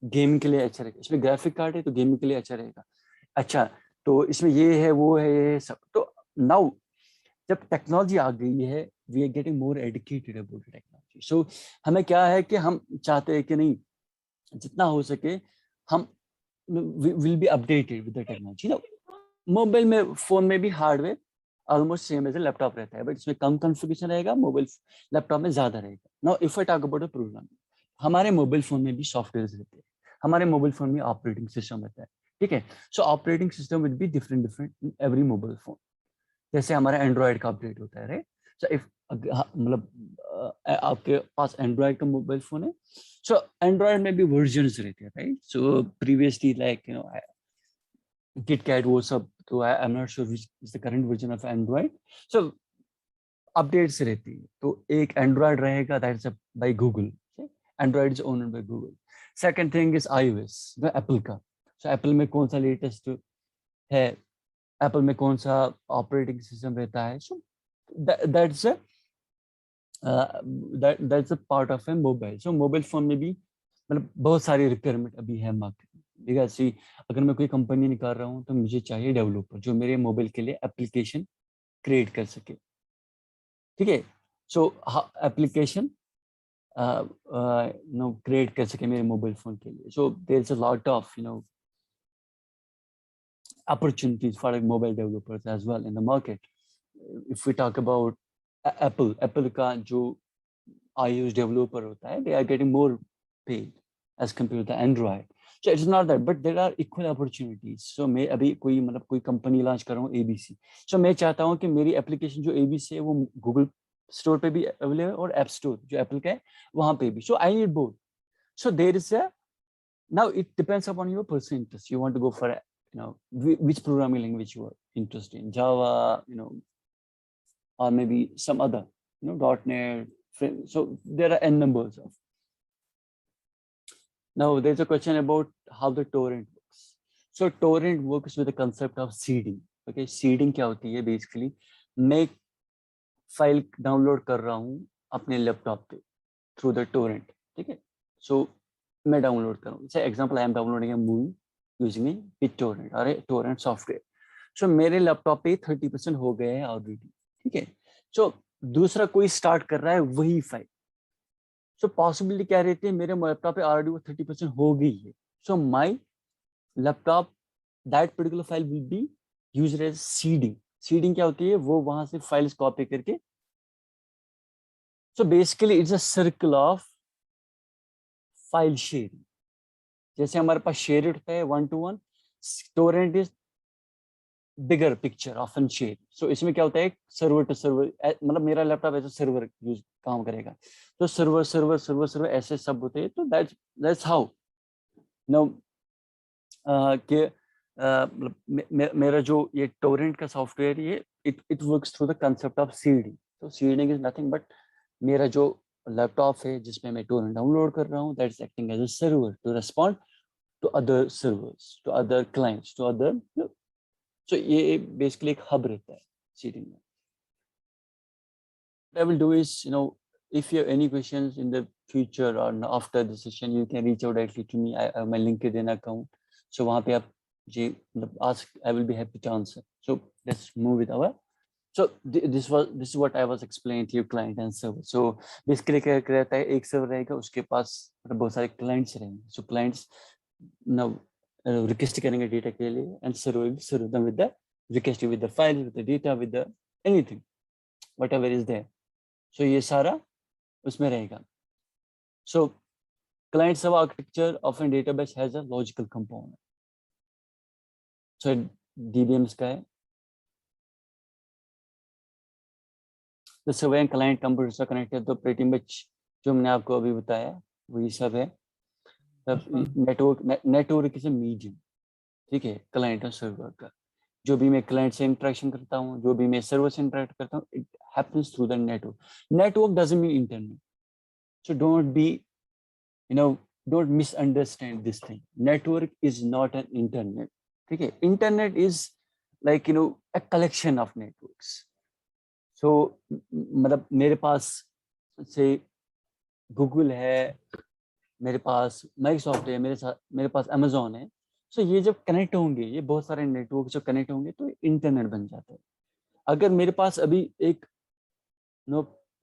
Speaker 1: गेमिंग के लिए अच्छा रहेगा, इसमें ग्राफिक कार्ड है तो गेमिंग के लिए अच्छा रहेगा, अच्छा तो इसमें ये है वो है ये है सब। तो नाउ जब टेक्नोलॉजी आ गई है, we are getting more educated about technology. So हमें क्या है कि हम चाहते हैं कि नहीं जितना हो सके हम will be updated with the technology. ना मोबाइल में फोन में भी hardware almost same as a laptop रहता है, बट इसमें कम कॉन्फ़िगरेशन रहेगा, मोबाइल लैपटॉप में ज्यादा रहेगा। Now if I talk about the program, हमारे मोबाइल फोन में भी सॉफ्टवेयर रहते हैं, हमारे मोबाइल फोन में ऑपरेटिंग सिस्टम रहता है, ठीक है? So operating system will be different different in every mobile phone. जैसे हमारा एंड्रॉयड का अपडेट होता है, राइट? सो इफ मतलब आपके पास एंड्रॉयड का मोबाइल फोन है, सो एंड्रॉयड में भी वर्जन्स रहते हैं, right? So previously like you know KitKat वो सब, तो I am not sure which is the current version of Android. So updates रहती है, तो एक एंड्रॉयड रहेगा that is by Google, Android is owned by Google. Second thing is iOS, जो Apple का। सो एप्पल में कौन सा लेटेस्ट है, एप्पल में कौन सा ऑपरेटिंग सिस्टम रहता है, so that's that's a part of A mobile. So mobile phone में भी मतलब बहुत सारी रिक्वायरमेंट अभी है मार्केट में, ठीक है? ऐसी अगर मैं कोई कंपनी निकाल रहा हूँ तो मुझे चाहिए डेवलपर जो मेरे मोबाइल के लिए एप्लीकेशन क्रिएट कर सके, ठीक है? सो एप्लीकेशन नो क्रिएट कर सके मेरे मोबाइल फोन के लिए। So there is a lot of opportunities for mobile developers as well in the market. If we talk about Apple का जो iOS developer होता है, they are getting more paid as compared to Android. So it's not that, but there are equal opportunities. So मैं अभी कोई company launch कर रहा हूँ ABC. So मैं चाहता हूँ कि मेरी एप्लीकेशन जो ABC है वो गूगल स्टोर पे भी अवेलेबल और ऐप स्टोर जो एप्पल का है वहाँ पे भी. So I need both. So there is a, now it depends upon your personal interest. You want to go for which programming language you are interested in, Java, or maybe some other, .NET. So there are n numbers of. Now there's a question about how the torrent works. So torrent works with the concept of seeding. Okay, seeding क्या होती है? Basically, मैं file download कर रहा हूँ अपने laptop पे through the Torrent, ठीक है? सो मैं डाउनलोड कर रहा हूँ, जैसे example I am downloading A movie using A BitTorrent और ए टोरेंट सॉफ्टवेयर। सो मेरे लैपटॉप पे 30% हो गए हैं ऑलरेडी, ठीक है? सो दूसरा कोई स्टार्ट कर रहा है वही फाइल, सो पॉसिबिलिटी क्या रहती है? मेरे लैपटॉप पे ऑलरेडी वो 30% हो गई है, so my laptop that particular file will be used as seeding. Seeding क्या होती है? वो वहां से फाइल्स कॉपी करके, so basically it's a circle of file sharing. जैसे हमारे पास शेयर होता है 1-to-1, torrent is bigger picture often shared. So इसमें क्या होता है? सर्वर टू सर्वर, मतलब मेरा लैपटॉप ऐसे सर्वर यूज काम करेगा, तो सर्वर सर्वर सर्वर सर्वर ऐसे सब होते हैं। तो that's how now कि मेरा जो ये टोरेंट का सॉफ्टवेयर, ये it works through the concept of seeding. So seeding is nothing but मेरा जो लैपटॉप है जिसमें मैं टोरेंट डाउनलोड कर रहा हूँ, that's acting as a server to respond to other servers, to other clients, to other, so ये basically एक हब रहता है सीडिंग में. What I will do is, if you have any questions in the future or after the session, you can reach out directly to me. I have my LinkedIn account, so वहाँ पे आप जी ask, I will be happy to answer. So let's move with our So this is what I was explaining to you, client and server. So basically क्या रहता है, एक server रहेगा, उसके पास बहुत सारे clients रहेंगे. So clients now request करेंगे data के लिए, and server will serve them with the request, with the file, with the data, with the anything, whatever is there. So ये सारा उसमें रहेगा. So client server architecture of a database has a logical component. So DBMs का है. The server and client computers are connected तो pretty much जो मैंने आपको अभी बताया वही सब है. नेटवर्क इज अ मीडियम, ठीक है, क्लाइंट और सर्वर का. जो भी मैं क्लाइंट से इंटरेक्शन करता हूँ, जो भी मैं सर्वर से इंटरेक्ट करता हूँ, it happens through the network. Network doesn't mean internet. So don't misunderstand this thing. Network is not an internet, ठीक है. Internet is like a collection of networks. So मतलब मेरे पास से गूगल है, मेरे पास माइक्रोसॉफ्ट है, मेरे पास अमेजोन है. सो ये जब कनेक्ट होंगे, ये बहुत सारे नेटवर्क जो कनेक्ट होंगे तो इंटरनेट बन जाता है. अगर मेरे पास अभी एक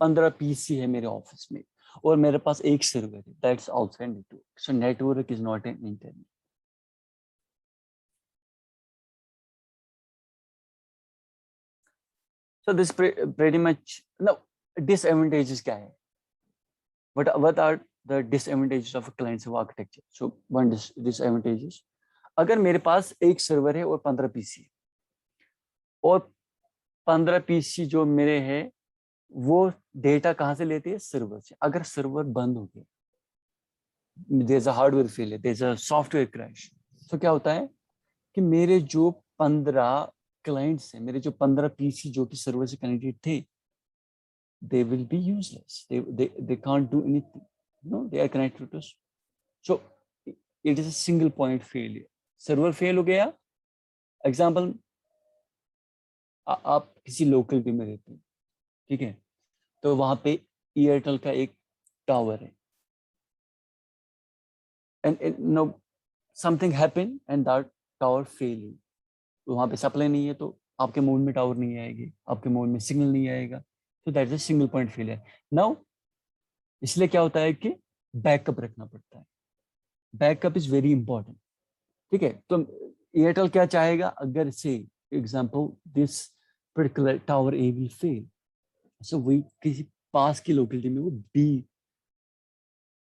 Speaker 1: 15 पीसी है मेरे ऑफिस में और मेरे पास एक सर्वर है, that's also a network. So network is not an internet. So this pretty much now disadvantages क्या है? What are the disadvantages of a client server architecture? So one disadvantages, अगर मेरे पास एक सर्वर है और 15 पीसी है, और 15 पीसी जो मेरे हैं वो डेटा कहाँ से लेते हैं? सर्वर से. अगर सर्वर बंद हो गया, there is a hardware failure, there is a software crash, तो क्या होता है कि मेरे जो 15 क्लाइंट्स हैं, मेरे जो 15 पीसी जो कि सर्वर से कनेक्टेड थे, they will be useless. They can't do anything. They are connected to us. So it is a single point failure. Server fail हो गया. एग्जाम्पल, आप किसी लोकलिटी में रहते हैं, ठीक है, तो वहां पे एयरटेल का एक टावर है, and something happen and that tower fail. तो वहां पे सप्लाई नहीं है, तो आपके मोड में टावर नहीं आएगी, आपके मोड में सिग्नल नहीं आएगा. तो that is a single point failure. Now इसलिए क्या होता है कि बैकअप रखना पड़ता है. बैकअप इज वेरी इंपॉर्टेंट, ठीक है. तो एयरटेल क्या चाहेगा, अगर say example this particular tower A will fail, so वही किसी पास की लोकेलिटी में वो बी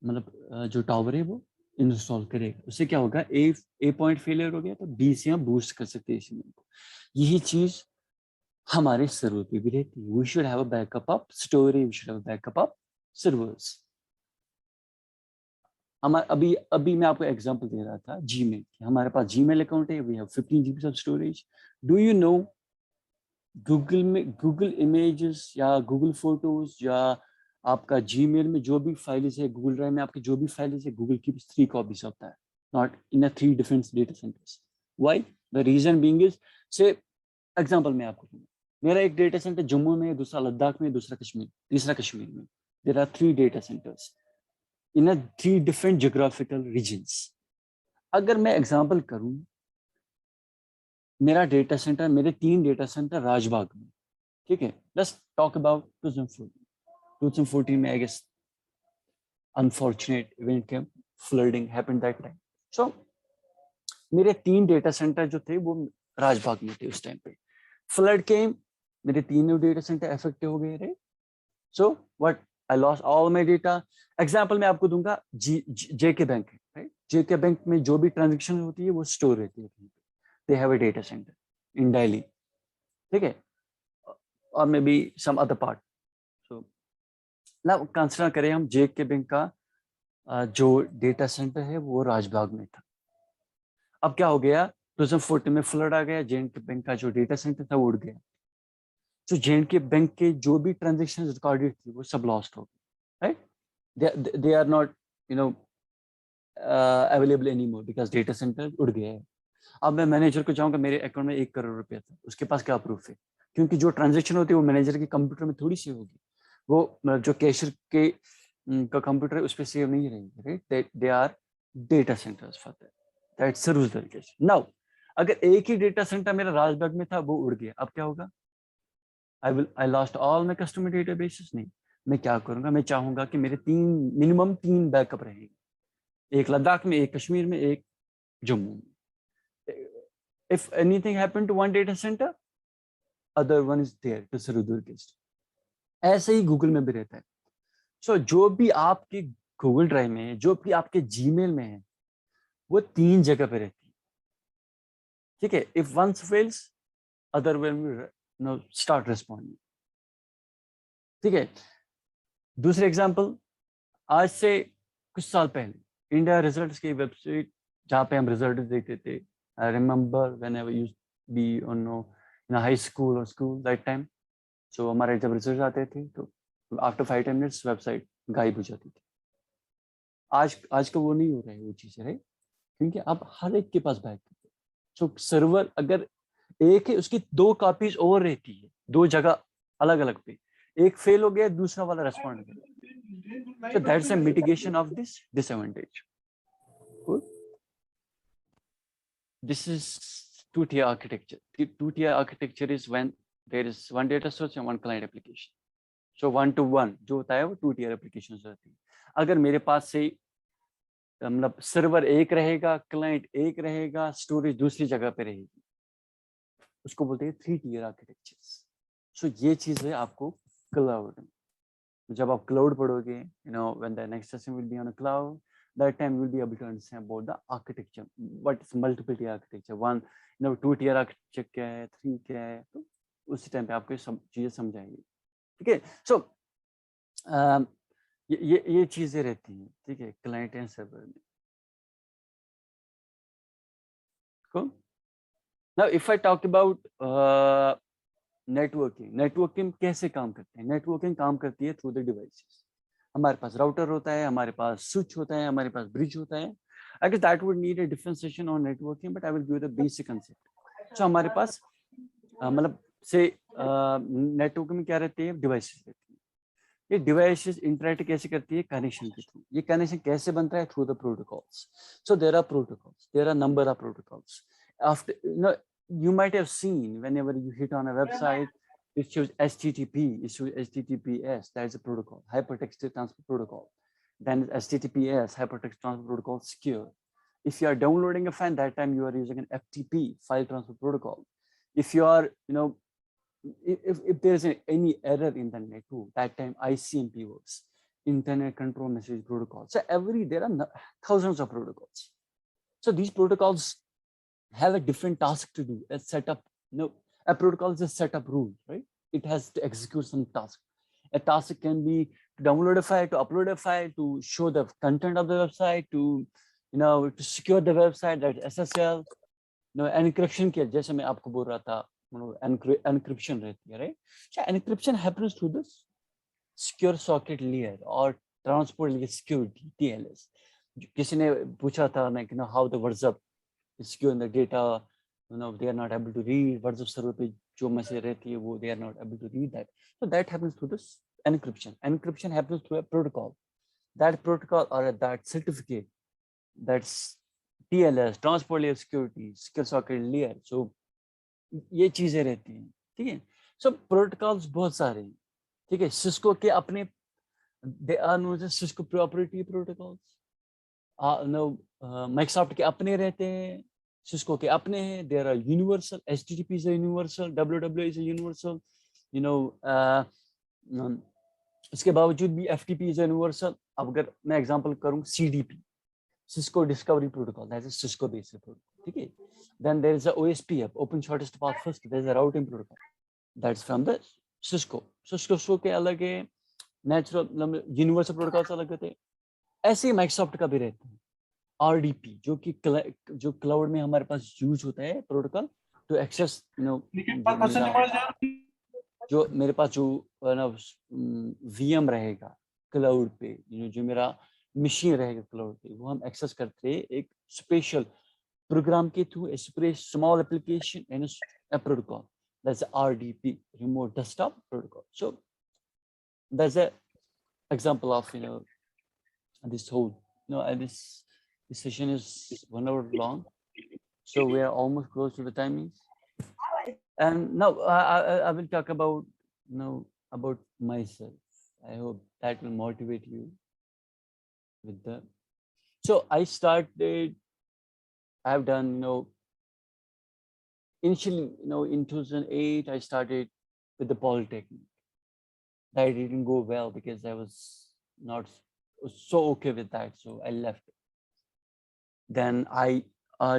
Speaker 1: मतलब जो टावर है वो इंस्टॉल करेगा. उससे क्या होगा, ए पॉइंट फेलियर हो गया तो बी से हम बूस्ट कर सकते हैं सिग्नल को. यही चीज हमारे सर्वर पे भी रहती है. We should have a backup of storage, we should have a backup of servers. हमारे अभी मैं आपको एग्जांपल दे रहा था जीमेल. हमारे पास जीमेल अकाउंट है, we have 15 GB of storage. Do you know Google में, गूगल इमेजेस या गूगल फोटोज या आपका जीमेल में जो भी फाइल्स है, गूगल ड्राइव में आपकी जो भी फाइल्स है, Google keeps 3 copies of that, not in 3 different data centres. Why? The reason being is, say example मैं आपको दूंगा. मेरा एक डेटा सेंटर जम्मू में, दूसरा लद्दाख में, दूसरा कश्मीर, तीसरा कश्मीर में. There are 3 data centres in a 3 different geographical regions. अगर मैं एग्जांपल करूं, मेरा डेटा सेंटर, मेरे 3 डेटा सेंटर राजबाग में, ठीक है. लेट्स टॉक अबाउट 2014 में, I guess unfortunate event came, flooding happened that time. So मेरे 3 डेटा सेंटर जो थे वो राजबाग में थे उस टाइम पे. फ्लड केम, मेरे तीनों डेटा सेंटर अफेक्ट हो गए, right. So what, I lost all my data. Example मैं आपको दूंगा, जेके बैंक है, राइट. जेके बैंक में जो भी ट्रांजेक्शन होती है वो स्टोर रहती है. They have a data centre in Delhi, ठीक है, और may be some other part. So now consider करें हम जेके बैंक का जो डेटा सेंटर है वो राजबाग में था. अब क्या हो गया, 2014 में फ्लड आ गया, जेके बैंक का जो डेटा सेंटर था वो उड़ गया. तो जेके बैंक के जो भी ट्रांजेक्शन रिकॉर्डेड थी वो सब लॉस्ट हो गए, right. they are not available anymore because data center उड़ गया है. अब मैं मैनेजर को जाऊंगा, मेरे अकाउंट में 1 करोड़ रुपया था, उसके पास क्या प्रूफ है? क्योंकि जो ट्रांजेक्शन होती है वो मैनेजर के कंप्यूटर में थोड़ी सी होगी, वो जो कैशियर के का कंप्यूटर है उस पर सेव नहीं रहेगी, right. They are data centres for that serves the cache. Now अगर एक ही डेटा सेंटर मेरा राजबाग में था, वो उड़ गया, अब क्या होगा? I lost all my customer databases. नहीं, मैं क्या करूंगा, मैं चाहूंगा कि मेरे मिनिमम 3 बैकअप रहेंगे, एक लद्दाख में, एक कश्मीर में, एक जम्मू में. If anything happened to one data center, other one is there to serve the request. ऐसे ही गूगल में भी रहता है. सो जो भी आपके गूगल ड्राइव में है, जो भी आपके जीमेल में है, वो 3 जगह पे रहती है. ठीक है. If once fails, other will start responding. ठीक है. दूसरे एग्जांपल, आज से कुछ साल पहले इंडिया रिजल्ट्स की वेबसाइट जहाँ पे हम रिजल्ट देखते थे, I remember whenever used be on in high school और स्कूल दैट टाइम. सो हमारे जब रिजल्ट आते थे तो आफ्टर 5-10 मिनट्स वेबसाइट गायब हो जाती थी. आज का वो नहीं हो रहा है वो चीजें, है, क्योंकि अब हर एक के पास बैकअप है. सो सर्वर अगर एक है, उसकी 2 कॉपीज और रहती है, 2 जगह अलग अलग पे. एक फेल हो गया, दूसरा वाला रेस्पॉन्ड कर. So that's a mitigation of this disadvantage. Cool. This is 2-tier architecture. The 2-tier architecture is when there is one data source and one client application. So 1-to-1 जो होता है वो 2-tier applications होती है. अगर मेरे पास से मतलब सर्वर एक रहेगा, क्लाइंट एक रहेगा, स्टोरेज दूसरी जगह पे रहेगी, उसको बोलते हैं 3-tier architectures. So ये चीज है आपको क्लाउड में. जब आप क्लाउड पढ़ोगे, when the next session will be on a cloud, that time you will be able to understand about the architecture, what is multiple tier architecture, 2-tier architecture क्या है, 3 क्या है, तो उसी टाइम पे आपको सब चीजें समझाएंगे. ठीक है. सो ये चीजें रहती हैं. ठीक है, क्लाइंट एंड सर्वर में. Cool. Now if I talk about networking कैसे काम करते हैं. नेटवर्किंग काम करती है थ्रू द डिवाइसेस. हमारे पास राउटर होता है, हमारे पास स्विच होता है, हमारे पास ब्रिज होता है. I guess that would need a differentiation on networking, but I will give the basic concept. So हमारे पास मतलब से नेटवर्क में क्या रहते हैं, डिवाइसेस रहती है. ये डिवाइसेस इंटरेक्ट कैसे करती है, कनेक्शन के थ्रू. ये कनेक्शन कैसे बनता है, through the protocols. So there are protocols, there are number of protocols. After you might have seen whenever you hit on a website, it shows HTTP, it shows HTTPS. That is a protocol, hypertext transfer protocol. Then HTTPS, hypertext transfer protocol, secure. If you are downloading a file, that time you are using an FTP, file transfer protocol. If you are, if there is any error in the network, that time ICMP works, Internet Control Message Protocol. So there are thousands of protocols. So these protocols have a different task to do. A setup, a protocol is a setup rule, right? It has to execute some task. A task can be to download a file, to upload a file, to show the content of the website, to to secure the website. That's SSL. Encryption के जैसे मैं आपको बोल रहा था, encryption रहती है, right? So encryption happens through this secure socket layer or transport layer security, TLS. किसी ने पूछा था ना, how the WhatsApp secure in the data, they are not able to read. WhatsApp server पे जो मैसेज रहती है वो they are not able to read that. So that happens through this encryption. Encryption happens through a protocol. That protocol or that certificate, that's TLS, transport layer security, secure socket layer. So ये चीजें रहती हैं. ठीक है. So protocols बहुत सारे हैं. ठीक है. Cisco के अपने, they are known as Cisco proprietary protocols. Microsoft के अपने रहते हैं, Cisco के अपने हैं. There are universal. HTTP is a universal. WWW is a universal. इसके बावजूद भी FTP is a universal. अब अगर मैं एग्जांपल करूं, CDP, Cisco Discovery Protocol, that is Cisco based protocol. ठीक है. Then there is a OSPF, Open Shortest Path First. There is a routing protocol. That's from the Cisco. Cisco के अलग है, natural universal protocols अलग होते हैं. ऐसे ही Microsoft का भी रहता है RDP, जो कि जो क्लाउड में हमारे पास यूज होता है प्रोटोकॉल टू एक्सेस, जो मेरे पास जो VM रहेगा क्लाउड पे, जो मेरा मशीन रहेगा क्लाउड पे, वो हम एक्सेस करते हैं एक स्पेशल प्रोग्राम के through, small application and a protocol. That's RDP, remote desktop protocol. So that's a example of this whole, this session is 1 hour long, so we are almost close to the timings. And now I will talk about know about myself. I hope that will motivate you with the. So I started. I've done, initially, in 2008, I started with the Polytechnic. That didn't go well because I was not so okay with that, so I left. Then I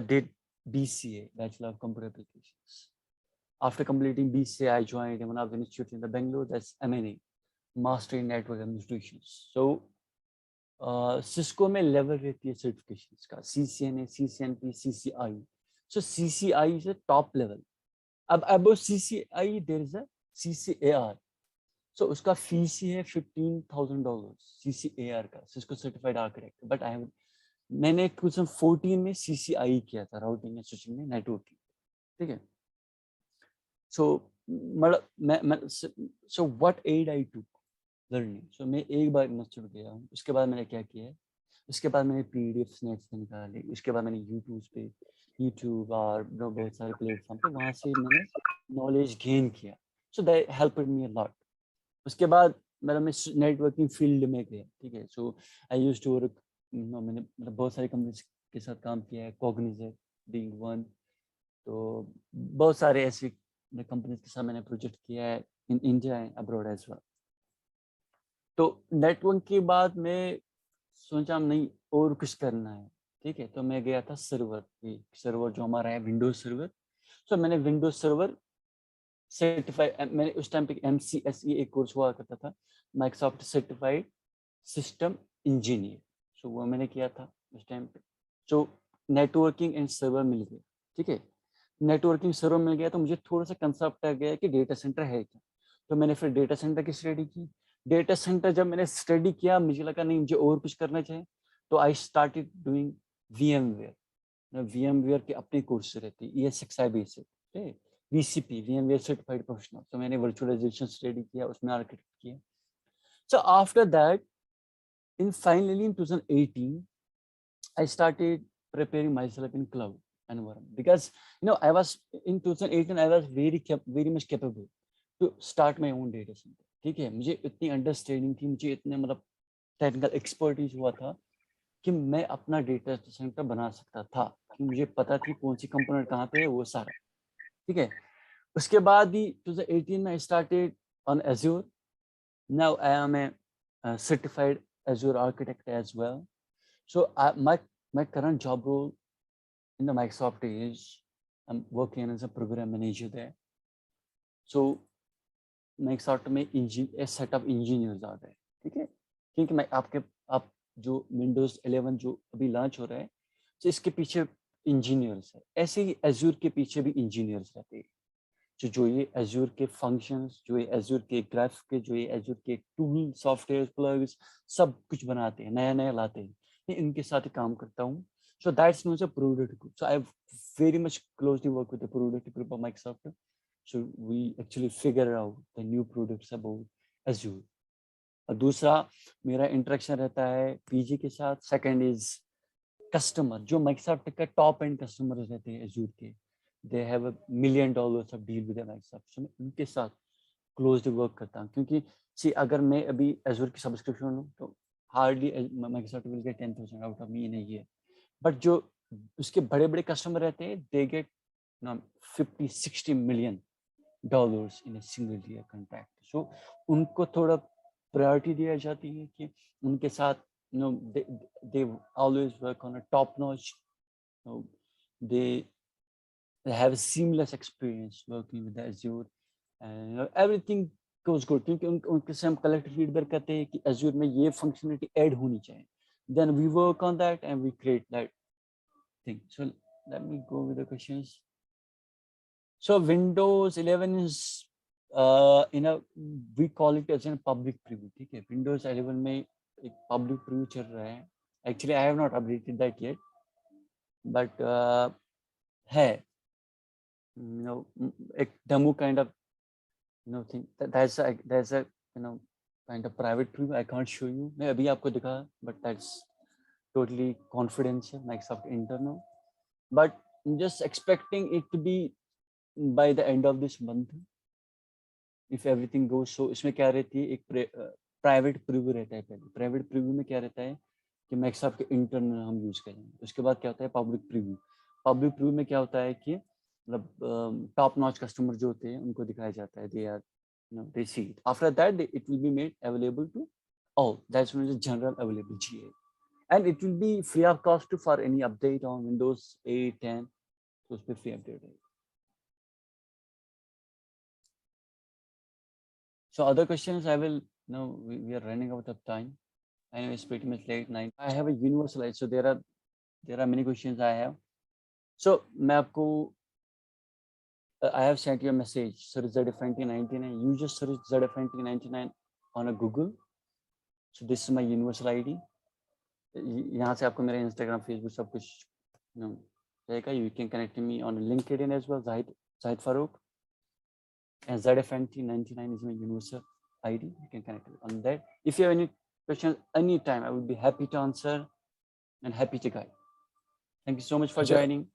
Speaker 1: did BCA, Bachelor of Computer Applications. After completing BCA, I joined one of the institutes in the Bangalore, that's MNA, Master in Network Administrations. So Cisco में level रहती है certifications का, CCNA, CCNP, CCI. So CCI is a top level. Above CCI there is a CCAR. So उसका fees ही है $15,000 CCAR का, Cisco Certified Architect. But मैंने 2014 में CCI किया था, Routing and Switching में, Networking, ठीक है. So so what aid I took learning. So मैं एक बार इंस्टीट्यूट गया हूँ, उसके बाद मैंने क्या किया है, उसके बाद मैंने PDF नेट से निकाले, उसके बाद मैंने YouTube और बहुत सारे प्लेटफॉर्म पे वहाँ से मैंने नॉलेज गेन किया. So that helped me a lot. उसके बाद मैं नेटवर्किंग फील्ड में गया, ठीक है. So I used to work, मैंने बहुत सारी कंपनीज के साथ काम किया है, कॉग्निजेंट बीइंग वन. तो बहुत सारे ऐसे कंपनीज के साथ मैंने प्रोजेक्ट किया है in India and abroad as well. तो नेटवर्क के बाद मैं सोचा नहीं और कुछ करना है, ठीक है. तो मैं गया था सर्वर जो हमारा है विंडोज सर्वर. सो मैंने विंडोज सर्वर सर्टिफाइड, मैंने उस टाइम पे MCSE एक कोर्स हुआ करता था, माइक्रोसॉफ्ट सर्टिफाइड सिस्टम इंजीनियर. सो वो मैंने किया था उस टाइम पे. सो नेटवर्किंग एंड सर्वर मिल गया, ठीक है. नेटवर्किंग सर्वर मिल गया तो मुझे थोड़ा सा कंसेप्ट आ गया कि डेटा सेंटर है क्या. तो मैंने फिर डेटा सेंटर की स्टडी की. डेटा सेंटर जब मैंने स्टडी किया, मुझे लगा नहीं मुझे और कुछ करना चाहिए. तो I started doing VMware. VMware के अपने कोर्स रहते हैं, ESXi बेसिक, ठीक है. VCP, VMware Certified Professional. तो मैंने virtualization स्टडी किया, उसमें आर्किटेक्ट किया. So after that, finally in 2018, I started preparing myself in cloud environment because I was in 2018 I was very much capable to start my own data center. ठीक है, मुझे इतनी understanding थी, मुझे इतने मतलब टेक्निकल एक्सपर्टीज हुआ था कि मैं अपना डेटा सेंटर बना सकता था, कि मुझे पता थी कौन सी कंपोनेंट कहाँ पे है, वो सारा, ठीक है. उसके बाद ही 2018 में I started on Azure. Now I am a certified Azure architect as well. So my current job role in the Microsoft is I'm working as a program manager there. So Microsoft में a set of engineers आ गए, ठीक है. क्योंकि मैं आप जो Windows 11 जो अभी लॉन्च हो रहा है, तो इसके पीछे इंजीनियर्स है. ऐसे ही Azure के पीछे भी इंजीनियर्स रहते हैं, जो ये Azure के फंक्शंस, जो ये Azure के ग्राफ के, जो ये Azure के टूल, सॉफ्टवेयर, प्लग्स, सब कुछ बनाते हैं, नया लाते हैं. मैं इनके साथ ही काम करता हूँ. So that's known as a product group. So I very much closely work with the product group of Microsoft. So we actually figure out the new products about Azure. और दूसरा मेरा इंटरेक्शन रहता है PG के साथ. Second is customer, जो Microsoft का top and customer रहते हैं Azure के, they have $1 million of deal with Microsoft. So मैं उनके साथ क्लोजली वर्क करता हूँ, क्योंकि अगर मैं अभी Azure की सब्सक्रिप्शन लूँ तो hardly Microsoft will get 10,000 out of me in a year. But जो उसके बड़े बड़े कस्टमर रहते हैं, they get 50-60 million dollars in a single year contract. So उनको थोड़ा प्रायोरिटी दिया जाती है कि उनके साथ they always work on a top notch. They have a seamless experience working with the Azure and everything goes good, क्योंकि उनके से हम कलेक्टिव फीडबैक करते हैं कि Azure में ये फंक्शनलिटी ऐड होनी चाहिए. Then we work on that and we create that thing. So let me go with the questions. So Windows 11 is we call it as a public preview. ठीक है, Windows 11 में एक public preview चल रहा है. Actually, I have not updated that yet, but है, a demo kind of thing. There's a kind of private preview. I can't show you. मैं अभी आपको दिखा, but that's totally confidential, Microsoft internal. But I'm just expecting it to be by the end of this month. If everything goes so इसमें क्या रहती है, एक private preview रहता है। पहले प्राइवेट प्रीव्यू में क्या रहता है कि माइक्रोसॉफ्ट के इंटरनल हम यूज करेंगे। उसके बाद क्या होता है पब्लिक प्रीव्यू। पब्लिक प्रीव्यू में क्या होता है कि मतलब टॉप नॉच कस्टमर जो होते हैं उनको दिखाया जाता है, they are they see it. After that it will be made available to all. That's when it's general available GA, and it will be free of cost for any update on Windows 8, 10. So it's free update. So other questions I will, we are running out of time. I know it's pretty much late night. I have a universal, so there are many questions I have. So मैं आपको I have sent you a message. Search ZF2099. You just search ZF2099 on a Google. So this is my universal ID. यहाँ से आपको मेरा Instagram, Facebook सब कुछ रहेगा. You can connect to me on LinkedIn as well. Zahid Farouk. And ZF2099 is my universal ID. You can connect on that. If you have any questions anytime, I would be happy to answer and happy to guide. Thank you so much for joining.